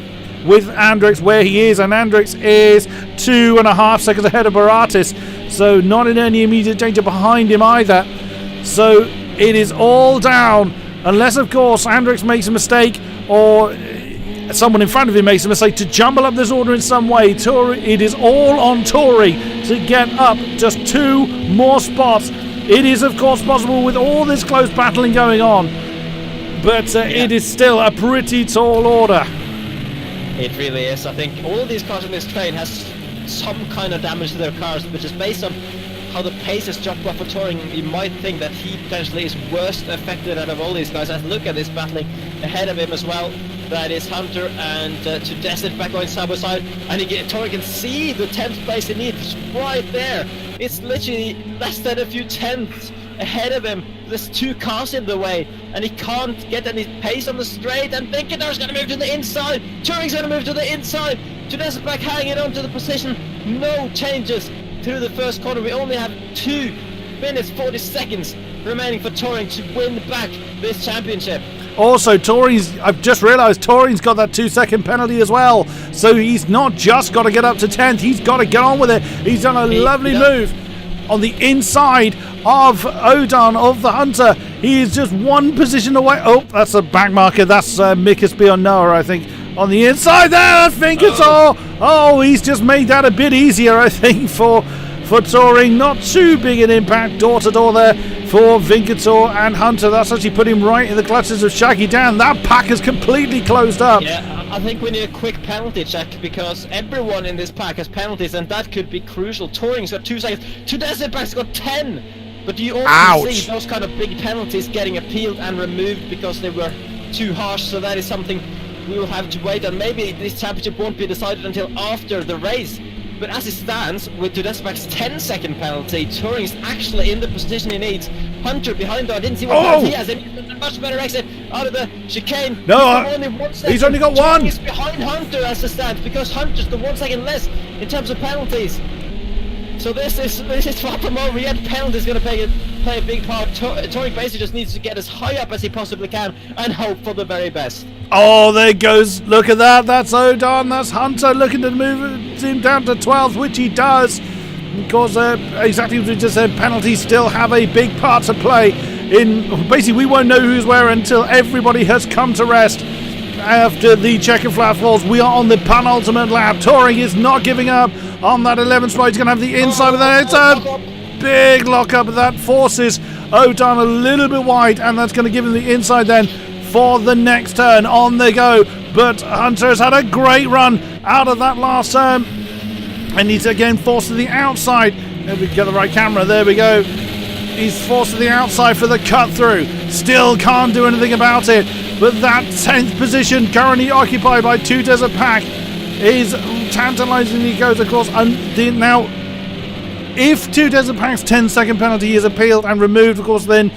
With Andrex where he is, and Andrex is 2.5 seconds ahead of Baratis, so not in any immediate danger behind him either. So it is all down, unless of course Andrex makes a mistake or someone in front of him makes a mistake to jumble up this order in some way. It is all on Touring to get up just 2 more spots. It is of course possible with all this close battling going on, but it is still a pretty tall order. It really is. I think all of these cars on this train has some kind of damage to their cars, which is based on how the pace has dropped off for Touring. You might think that he potentially is worst affected out of all these guys. As look at this battling ahead of him as well. That is Hunter and Tudesic back going side by side, and Touring can see the 10th place he needs right there. It's literally less than a few tenths ahead of him. There's 2 cars in the way, and he can't get any pace on the straight. And Vinkator's going to move to the inside. Touring's going to move to the inside. Tudesic back hanging on to the position. No changes through the first corner. We only have 2 minutes 40 seconds remaining for Touring to win back this championship. Also, I've just realised Touring's got that 2-second penalty as well. So he's not just got to get up to 10th, he's got to get on with it. He's done a lovely move on the inside of Odon of the Hunter. He is just 1 position away. Oh, that's a back marker. That's Mikas beyond Noah, I think. On the inside there, Vinkator. Oh, he's just made that a bit easier, I think, for Touring. Not too big an impact door-to-door there for Vinkator and Hunter. That's actually put him right in the clutches of Shaggy Dan. That pack is completely closed up. Yeah, I think we need a quick penalty check, because everyone in this pack has penalties, and that could be crucial. Touring's got 2 seconds. Tudesic's got 10. But you also see those kind of big penalties getting appealed and removed because they were too harsh. So that is something we will have to wait on. Maybe this championship won't be decided until after the race. But as it stands, with Tudesic's 10-second penalty, Touring's actually in the position he needs. Hunter behind though, I didn't see what penalty he has. A much better exit out of the chicane. No, he's only got 1. Touring is behind Hunter as it stands, because Hunter's the 1 second less in terms of penalties. So this is far from over yet. Penalty is going to play a big part. Touring basically just needs to get as high up as he possibly can and hope for the very best. Oh, there goes. Look at that. That's Odon. That's Hunter looking to move him down to 12th, which he does. Because exactly as we just said, penalties still have a big part to play. Basically, we won't know who's where until everybody has come to rest. After the checkered flag falls, we are on the penultimate lap. Touring is not giving up on that 11th spot. He's going to have the inside of that. It's a big lock-up that forces Odon a little bit wide, and that's going to give him the inside then for the next turn. On they go, but Hunter has had a great run out of that last turn, and he's again forced to the outside. Let me get the right camera. There we go. He's forced to the outside for the cut through. Still can't do anything about it. But that 10th position currently occupied by Tudesic Pack is tantalisingly goes across. And now, if Tudesic Pack's 10-second penalty is appealed and removed, of course, then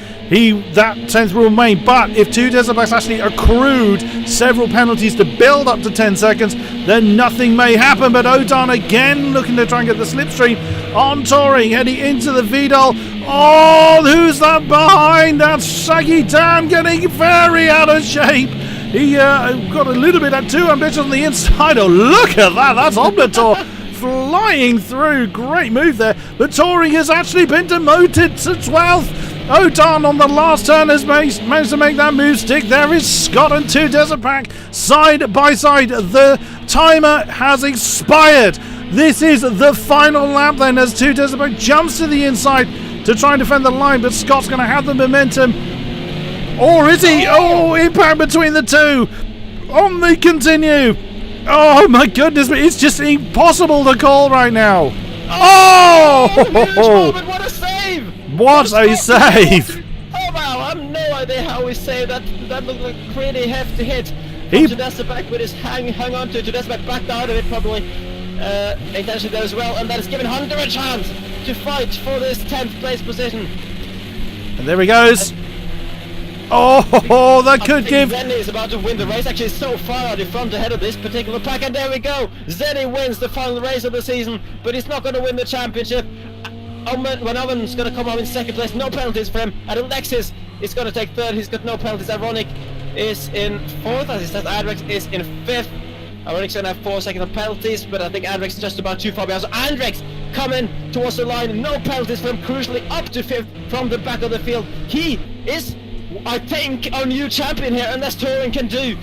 that 10th will remain. But if Tudesic Pack's actually accrued several penalties to build up to 10 seconds, then nothing may happen. But Odon again looking to try and get the slipstream on Touring, heading into the Vidal. Oh, who's that behind? That's Shaggy Dan getting very out of shape. He got a little bit too ambitious on the inside. Oh, look at that. That's Omnitor flying through. Great move there. But Touring has actually been demoted to 12th. Odon on the last turn has managed to make that move stick. There is Scott and Tudesic Pack side by side. The timer has expired. This is the final lap then as Tudesic Pack jumps to the inside to try and defend the line, but Scott's going to have the momentum. Or is he? Oh, impact between the two. On they continue. Oh my goodness, it's just impossible to call right now. Oh! Huge moment, what a save! What a save! Oh wow, I have no idea how he saved that. That looked like a pretty hefty hit. Tudesic Pack with his hang on to Tudesic Pack backed out of it probably. Intentionally there as well, and that has given Hunter a chance to fight for this 10th place position. And there he goes. Oh, that could give. Zenny is about to win the race. Actually, so far out in front ahead of this particular pack, and there we go. Zenny wins the final race of the season, but he's not going to win the championship. When Owen's going to come home in 2nd place, no penalties for him. And Alexis is going to take 3rd. He's got no penalties. Ironic is in 4th, as he says. Adrex is in 5th. Ironic's going to have 4 seconds of penalties, but I think Andrex is just about too far behind. So Andrex coming towards the line, no penalties for him, crucially up to 5th from the back of the field. He is, I think, our new champion here, unless Touring can do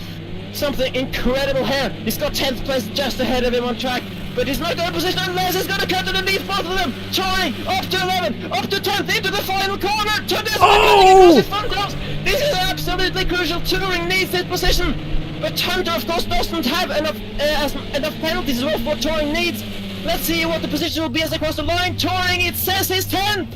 something incredible here. He's got 10th place just ahead of him on track, but he's not going to position unless he's going to cut underneath both of them. Touring up to 11, up to 10th, into the final corner, to this. Oh! This is absolutely crucial. Touring needs this position. But Hunter, of course, doesn't have enough penalties as well for what Touring needs. Let's see what the position will be as they cross the line. Touring, it says he's 10th.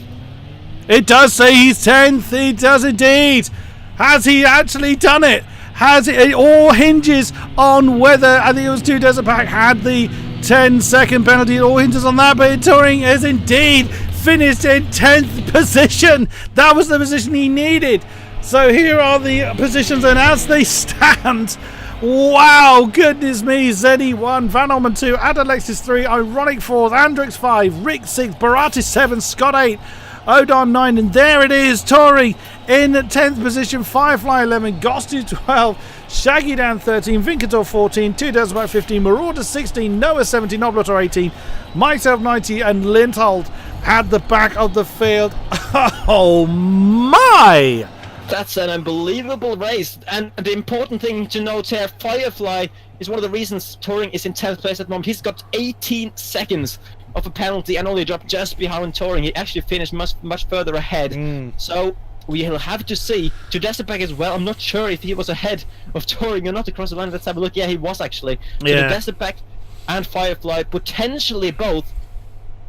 It does say he's 10th. It does indeed. Has he actually done it? Has it? It all hinges on whether, I think it was 2 Desert Pack had the 10-second penalty. It all hinges on that, but Touring is indeed finished in 10th position. That was the position he needed. So here are the positions, and as they stand, wow, goodness me, Zeddy 1, Van Orman 2, Adalexis 3, Ironic 4th, Andrix 5, Rick 6, Baratis 7, Scott 8, Odon 9, and there it is, Touring in 10th position, Firefly 11, Ghosty 12, Shaggy down 13, Vincator 14, 2 Desert 15, Marauder 16, Noah 17, Oblator 18, myself 90, and Lindholt at the back of the field. Oh my! That's an unbelievable race, and the important thing to note here, Firefly is one of the reasons Touring is in 10th place at the moment. He's got 18 seconds of a penalty and only dropped just behind Touring. He actually finished much further ahead. So we'll have to see. To Deserpack as well, I'm not sure if he was ahead of Touring or not across the line. Let's have a look. Yeah, he was actually. So yeah. the Deserpack and Firefly, potentially both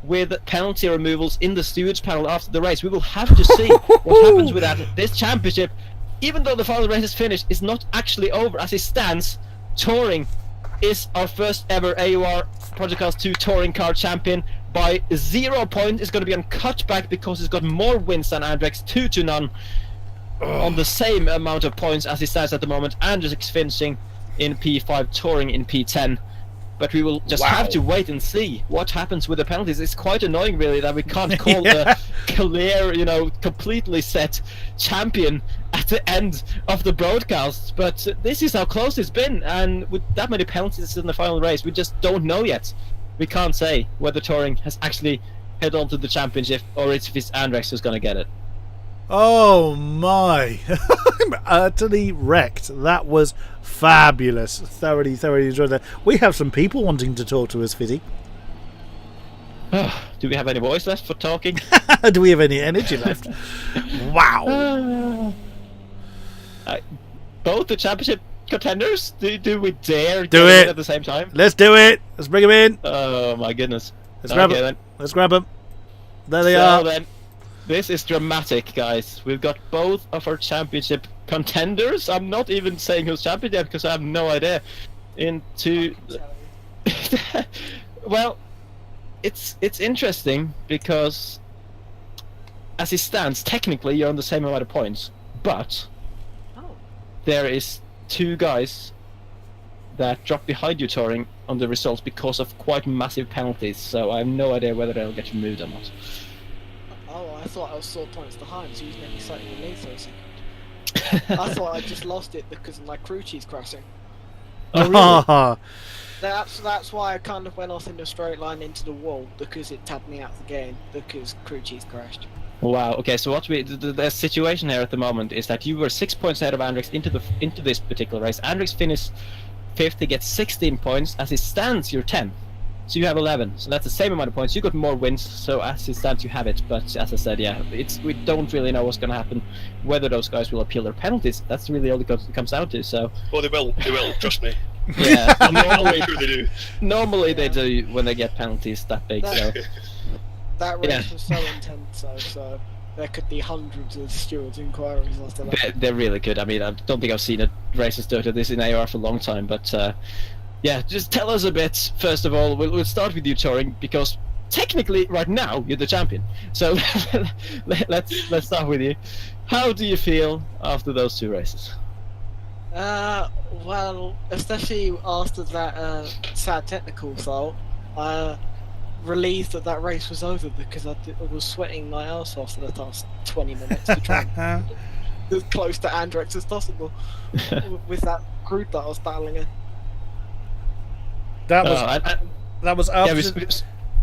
with penalty removals in the stewards panel after the race. We will have to see what happens with that. This championship, even though the final race is finished, is not actually over. As it stands, Touring is our first ever AOR Project Cars 2 Touring Car champion by 0 points. It's going to be on cutback because he's got more wins than Andrex, 2-0 on the same amount of points as he stands at the moment. Andrex finishing in P5, Touring in P10. But we will just have to wait and see what happens with the penalties. It's quite annoying, really, that we can't call the clear, completely set champion at the end of the broadcast. But this is how close it's been, and with that many penalties in the final race, we just don't know yet. We can't say whether Touring has actually held on to the championship or if it's Andrex who's going to get it. Oh my! I'm utterly wrecked. That was fabulous. Thoroughly enjoyed that. We have some people wanting to talk to us, Fizzy. Do we have any voice left for talking? Do we have any energy left? Wow! Both the championship contenders? Do we dare do it it at the same time? Let's do it. Let's bring them in. Oh my goodness! Let's grab them. Then. Let's grab them. There they are. Then, this is dramatic, guys. We've got both of our championship contenders. I'm not even saying who's champion yet because I have no idea. Well, it's interesting because as it stands, technically you're on the same amount of points, but there is 2 guys that drop behind you, Touring, on the results because of quite massive penalties. So I have no idea whether they'll get removed or not. Oh, I thought I was 4 points behind, so you made me slightly relieved for a second. I thought I just lost it because of my crew cheese crashing. Oh, really? That's why I kind of went off in a straight line into the wall, because it tabbed me out of the game because crew cheese crashed. Wow. Okay. So what the situation here at the moment is that you were 6 points ahead of Andrix into this particular race. Andrix finished 5th. He gets 16 points. As it stands, you're 10th. So you have 11, so that's the same amount of points. You got more wins, so as it stands, you have it. But as I said, yeah, we don't really know what's going to happen, whether those guys will appeal their penalties. That's really all it comes down to. So. Oh, they will. Trust me. Yeah. I'm sure they do. Normally they do when they get penalties that big. That race was so intense, so there could be hundreds of stewards' inquiries after that. They're really good. I mean, I don't think I've seen a race as dirty as this in AOR for a long time, but. Yeah, just tell us a bit, first of all. We'll start with you, Touring, because technically, right now, you're the champion. So, let's start with you. How do you feel after those 2 races? Well, especially after that sad technical fault, relieved that race was over, because I was sweating my ass off for the past 20 minutes to try and get as close to Andrex as possible with that group that I was battling in. That was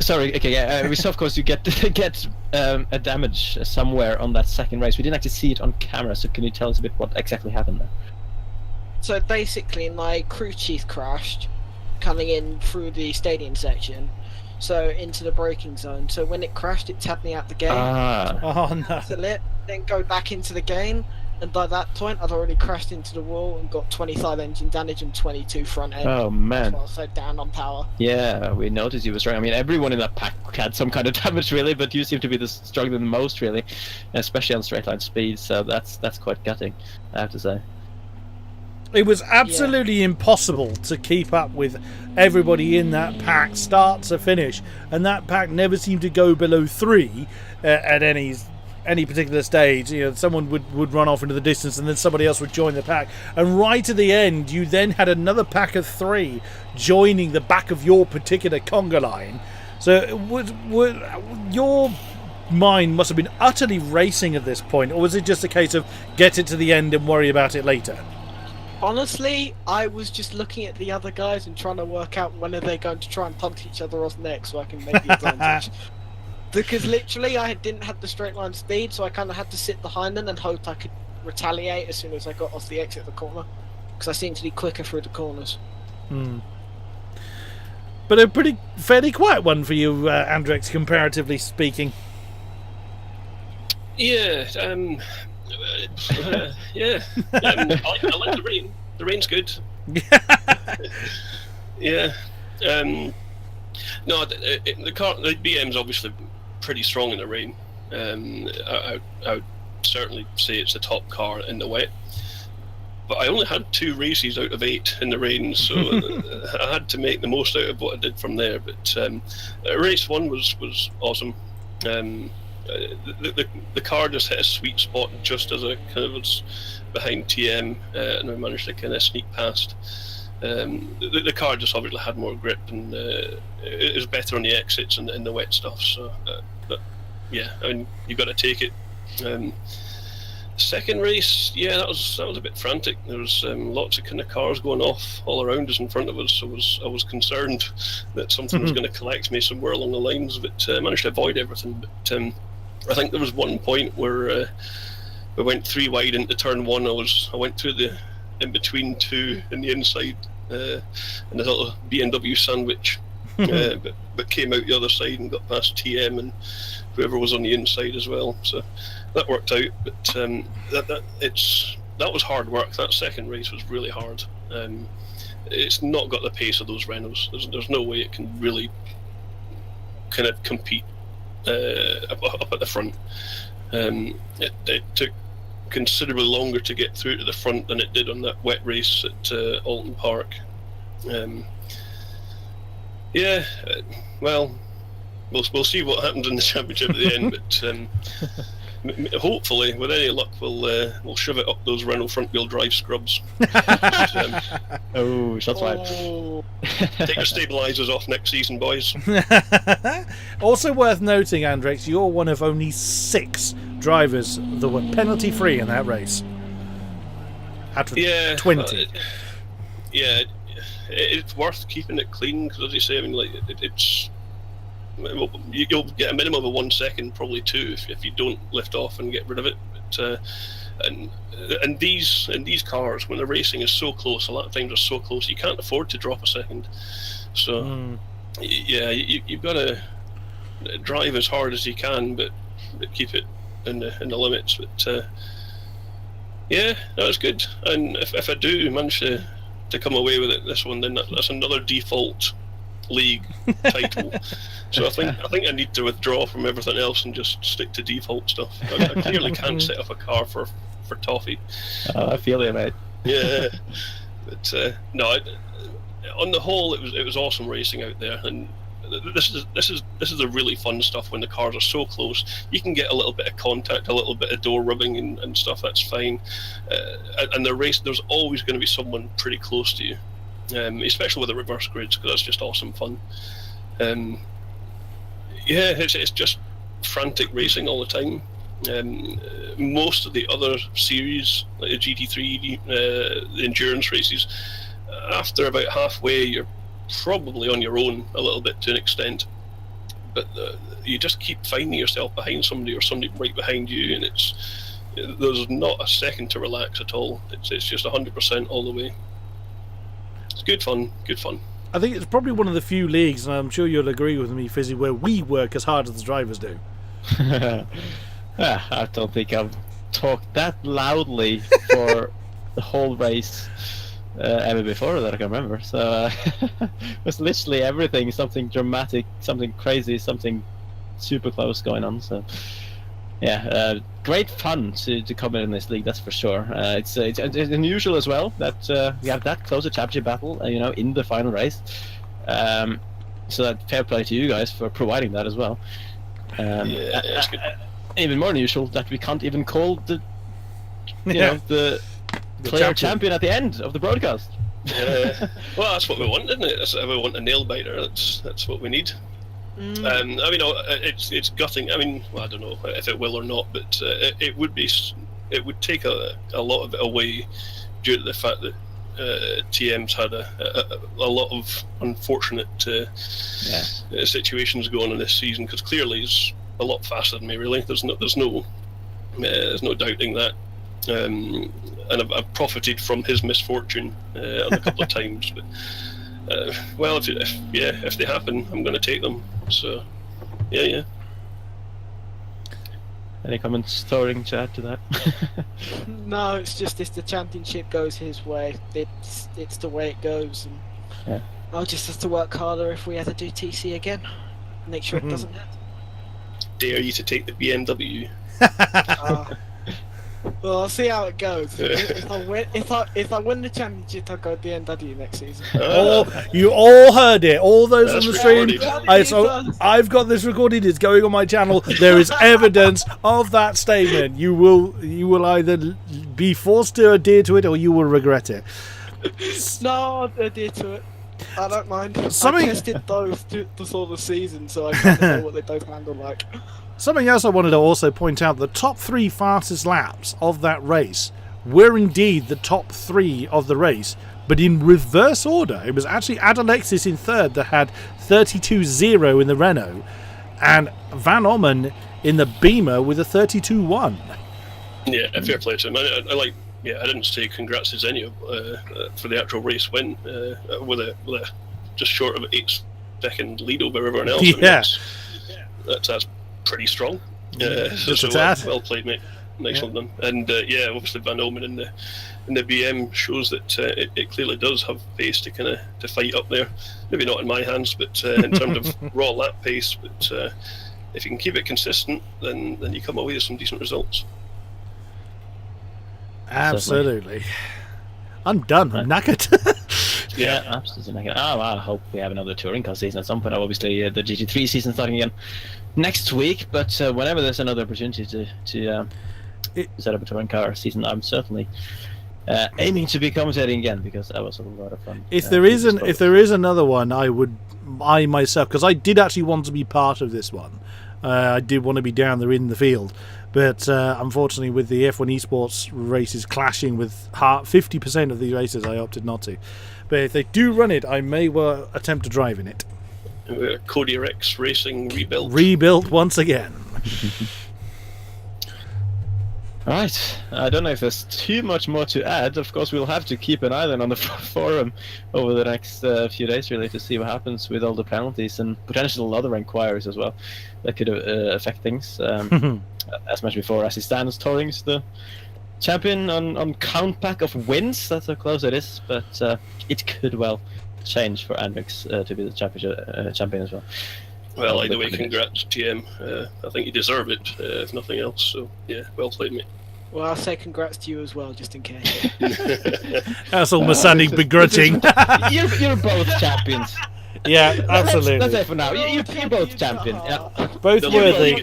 sorry. Okay, yeah. We saw, of course, you get a damage somewhere on that second race. We didn't actually see it on camera. So can you tell us a bit what exactly happened there? So basically, my crew chief crashed, coming in through the stadium section, so into the braking zone. So when it crashed, it tapped me out the game. Oh no! Then go back into the game, and by that point I'd already crashed into the wall and got 25 engine damage and 22 front end. Oh man. Well, so down on power. Yeah, we noticed you were struggling. I mean, everyone in that pack had some kind of damage really, but you seem to be the struggling the most really, especially on straight line speed. So that's quite gutting, I have to say. It was absolutely impossible to keep up with everybody in that pack, start to finish, and that pack never seemed to go below 3 at any particular stage. You know, someone would run off into the distance, and then somebody else would join the pack. And right at the end, you then had another pack of 3 joining the back of your particular conga line. So, your mind must have been utterly racing at this point, or was it just a case of get it to the end and worry about it later? Honestly, I was just looking at the other guys and trying to work out when are they going to try and punch each other off next so I can make the advantage. Because literally I didn't have the straight line speed, so I kind of had to sit behind them and hope I could retaliate as soon as I got off the exit of the corner. Because I seem to be quicker through the corners. But a fairly quiet one for you, Andrex, comparatively speaking. Yeah, yeah. I like the rain. The rain's good. Yeah. No, the BM's obviously pretty strong in the rain. I would certainly say it's the top car in the wet. But I only had 2 races out of 8 in the rain, so I had to make the most out of what I did from there. But race 1 was awesome. The car just hit a sweet spot just as I kind of was behind TM, and I managed to kind of sneak past. The car just obviously had more grip, and it was better on the exits and in the wet stuff. So, but yeah, I mean, you got to take it. Second race, yeah, that was a bit frantic. There was lots of kind of cars going off all around us in front of us. So I was concerned that something was going to collect me somewhere along the lines, but I managed to avoid everything. But I think there was one point where we went 3 wide into turn 1. I went through the in between 2 in the inside in a little BMW sandwich, but came out the other side and got past TM and whoever was on the inside as well. So that worked out. But that was hard work. That second race was really hard. It's not got the pace of those Renaults. There's no way it can really kind of compete up at the front. It took considerably longer to get through to the front than it did on that wet race at Alton Park. Well, we'll see what happens in the championship at the end, but hopefully, with any luck, we'll shove it up those Renault front-wheel drive scrubs. Oh, shots fired. Take your stabilisers off next season, boys. Also worth noting, Andrex, you're one of only 6 drivers that were penalty-free in that race. Out of 20. It's worth keeping it clean, because as you say, I mean, like you'll get a minimum of 1 second, probably 2, if you don't lift off and get rid of it. But and these cars, when the racing is so close, a lot of times they're so close, you can't afford to drop a second. So yeah, you've got to drive as hard as you can, but keep it in the limits. But yeah, that was good. And if I do manage to come away with it this one, then that's another default league title. So I think I need to withdraw from everything else and just stick to default stuff. I clearly can't set up a car for toffee. I feel it, mate. Yeah, but no. On the whole, it was awesome racing out there, and this is the really fun stuff when the cars are so close. You can get a little bit of contact, a little bit of door rubbing and stuff. That's fine. And the race, there's always going to be someone pretty close to you, especially with the reverse grids, because that's just awesome fun. Yeah, it's just frantic racing all the time. Most of the other series, like the GT3, the endurance races, after about halfway, you're probably on your own a little bit to an extent, but you just keep finding yourself behind somebody or somebody right behind you, and there's not a second to relax at all. It's just 100% all the way. It's good fun. I think it's probably one of the few leagues, and I'm sure you'll agree with me, Fizzy, where we work as hard as the drivers do. I don't think I'm talked that loudly for the whole race ever before that I can remember. So it was literally everything, something dramatic, something crazy, something super close going on. So yeah, great fun to come in this league, that's for sure. It's unusual as well that we have that close a championship battle, in the final race. So that fair play to you guys for providing that as well. Yeah, that's good. Even more unusual that we can't even call the the player champion at the end of the broadcast. Yeah. Well, that's what we want, isn't it? We want a nail biter. That's what we need. I mean, it's gutting. I mean, well, I don't know if it will or not, but it would take a lot of it away due to the fact that TM's had a lot of unfortunate situations going on this season, because clearly he's a lot faster than me. Really, there's no doubting that. And I've profited from his misfortune on a couple of times. But well, if they happen, I'm going to take them. So yeah. Any comments, Touring, to add to that? No, it's just if the championship goes his way, it's the way it goes. And yeah. I'll just have to work harder if we ever do TC again. Make sure it doesn't happen. Dare you to take the BMW? Well, I'll see how it goes. If I win the championship, I'll go BMW next season. You all heard it. All those on the stream. recorded. I've got this recorded. It's going on my channel. There is evidence of that statement. You will either be forced to adhere to it or you will regret it. No, I'll adhere to it. I don't mind. I tested those the sort of season, so I kind of know what they both handle like. Something else I wanted to also point out, the top 3 fastest laps of that race were indeed the top 3 of the race, but in reverse order. It was actually Adalexis in third that had 32.0 in the Renault, and Van Ommen in the Beamer with a 32.1. Yeah, fair play to him. I like. Yeah, I didn't say congrats to Zenio for the actual race win with a just short of an 8-second lead over everyone else. Yeah, I mean, that's pretty strong. Just so a tad. well played, mate. Nicely done. And obviously Van Omen in the BM shows that it clearly does have pace to to fight up there. Maybe not in my hands, but in terms of raw lap pace. But if you can keep it consistent, then you come away with some decent results. Absolutely. I'm done. I'm knackered. Yeah, absolutely. I hope we have another touring car season at some point. Obviously, the GT3 season starting again next week. But whenever there's another opportunity to set up a touring car season, I'm certainly aiming to be commentating again, because that was a lot of fun. If there is another one, I myself, because I did actually want to be part of this one. I did want to be down there in the field. But unfortunately, with the F1 esports races clashing with 50% of these races, I opted not to. But if they do run it, I may well attempt to drive in it. King-Kodiak Racing rebuilt. Rebuilt once again. Right. I don't know if there's too much more to add. Of course, we'll have to keep an eye on the forum over the next few days, really, to see what happens with all the penalties and potential other inquiries as well that could affect things. As mentioned before, as it stands, Touring's the champion on count pack of wins. That's how close it is, but it could well change for Andrix to be the champion as well. Well, either way, congrats, TM. I think you deserve it, if nothing else. So, yeah, well played, mate. Well, I'll say congrats to you as well, just in case. That's almost sounding begrudging. You're both champions. Yeah, absolutely. That's it for now. You're both champions. Yeah. Both worthy.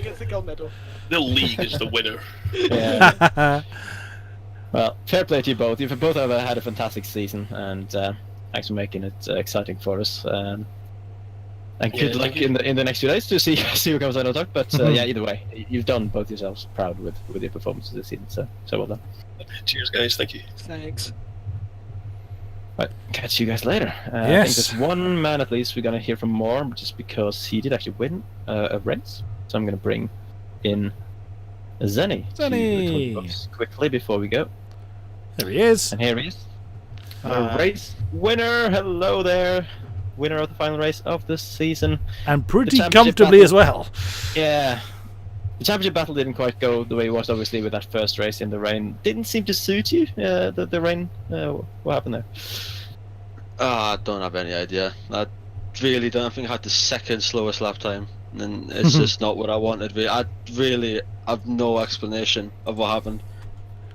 The league is the winner. Yeah. Well, fair play to you both. You've both had a fantastic season, and thanks for making it exciting for us. And good luck in the next few days to see who comes out on top. But yeah, either way, you've done both yourselves proud with your performances this season. So well done. Cheers, guys. Thank you. Thanks. Right, catch you guys later. Yes. I think there's one man at least we're gonna hear from more, just because he did actually win a race. So I'm gonna bring in Zenny. Zenny! Quickly before we go. There he is. And here he is. Race winner. Hello there. Winner of the final race of the season. And pretty comfortably as well. Yeah. the championship battle didn't quite go the way it was, obviously, with that first race in the rain. Didn't seem to suit you, the rain. What happened there? I don't have any idea. I really don't. I think I had the second slowest lap time, and it's just not what I wanted. I really have no explanation of what happened.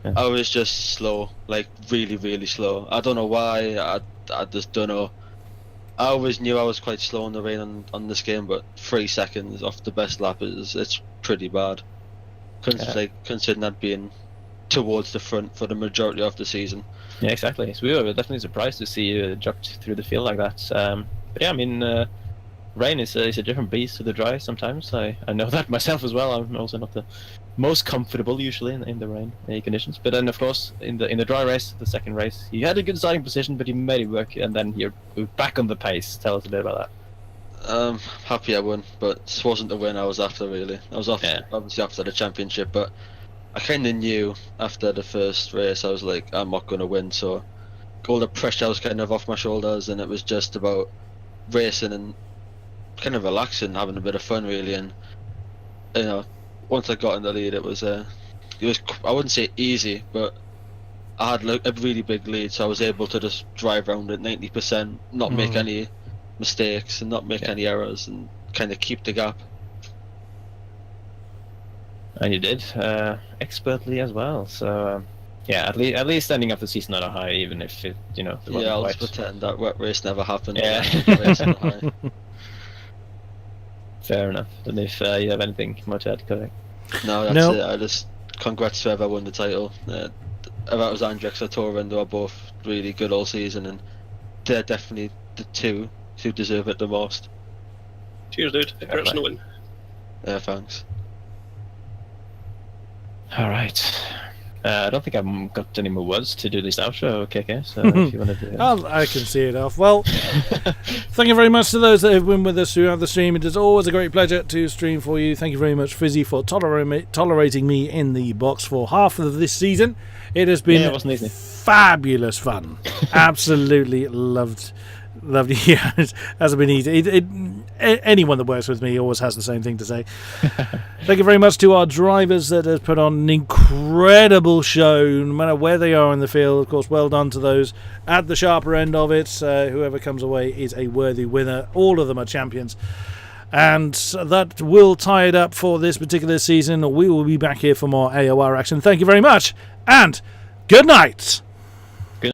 Yeah. I was just slow, like really, really slow. I don't know why. I just don't know. I always knew I was quite slow in the rain on this game, but 3 seconds off the best lap it's pretty bad. Considering that being towards the front for the majority of the season. Yeah, exactly. So we were definitely surprised to see you jumped through the field like that. But yeah, I mean, rain is a different beast to the dry sometimes. I know that myself as well. I'm also not the most comfortable usually in the rain conditions. But then, of course, in the dry race, the second race, you had a good starting position, but you made it work, and then you're back on the pace. Tell us a bit about that. Happy I won, but this wasn't the win I was after, really. I was obviously after the championship, but I kind of knew after the first race I was like, I'm not going to win, so all the pressure was kind of off my shoulders, and it was just about racing and kind of relaxing, having a bit of fun, really. And you know, once I got in the lead, it was I wouldn't say easy, but I had a really big lead, so I was able to just drive around at 90%, not make any mistakes and not make any errors, and kind of keep the gap. And you did expertly as well. So yeah, at least ending up the season on a high, even if it, the I'll just pretend that wet race never happened. Yeah. Race on a high. Fair enough. And if you have anything more to add, Kodak? No, that's it. I just congrats to whoever won the title. If that was Andrex or Torren, they were both really good all season, and they're definitely the two who deserve it the most. Cheers, dude. Congrats on the win. Yeah, thanks. All right. I don't think I've got any more words to do this outro, KK, so if you want to do it. I can see it off. Well, thank you very much to those that have been with us throughout the stream. It is always a great pleasure to stream for you. Thank you very much, Fizzy, for tolerating me in the box for half of this season. It has been fabulous fun. Absolutely loved. Yeah, it hasn't been easy. Anyone that works with me always has the same thing to say. Thank you very much to our drivers that have put on an incredible show, no matter where they are in the field. Of course, well done to those at the sharper end of it. Whoever comes away is a worthy winner. All of them are champions. And that will tie it up for this particular season. We will be back here for more AOR action. Thank you very much, and good night.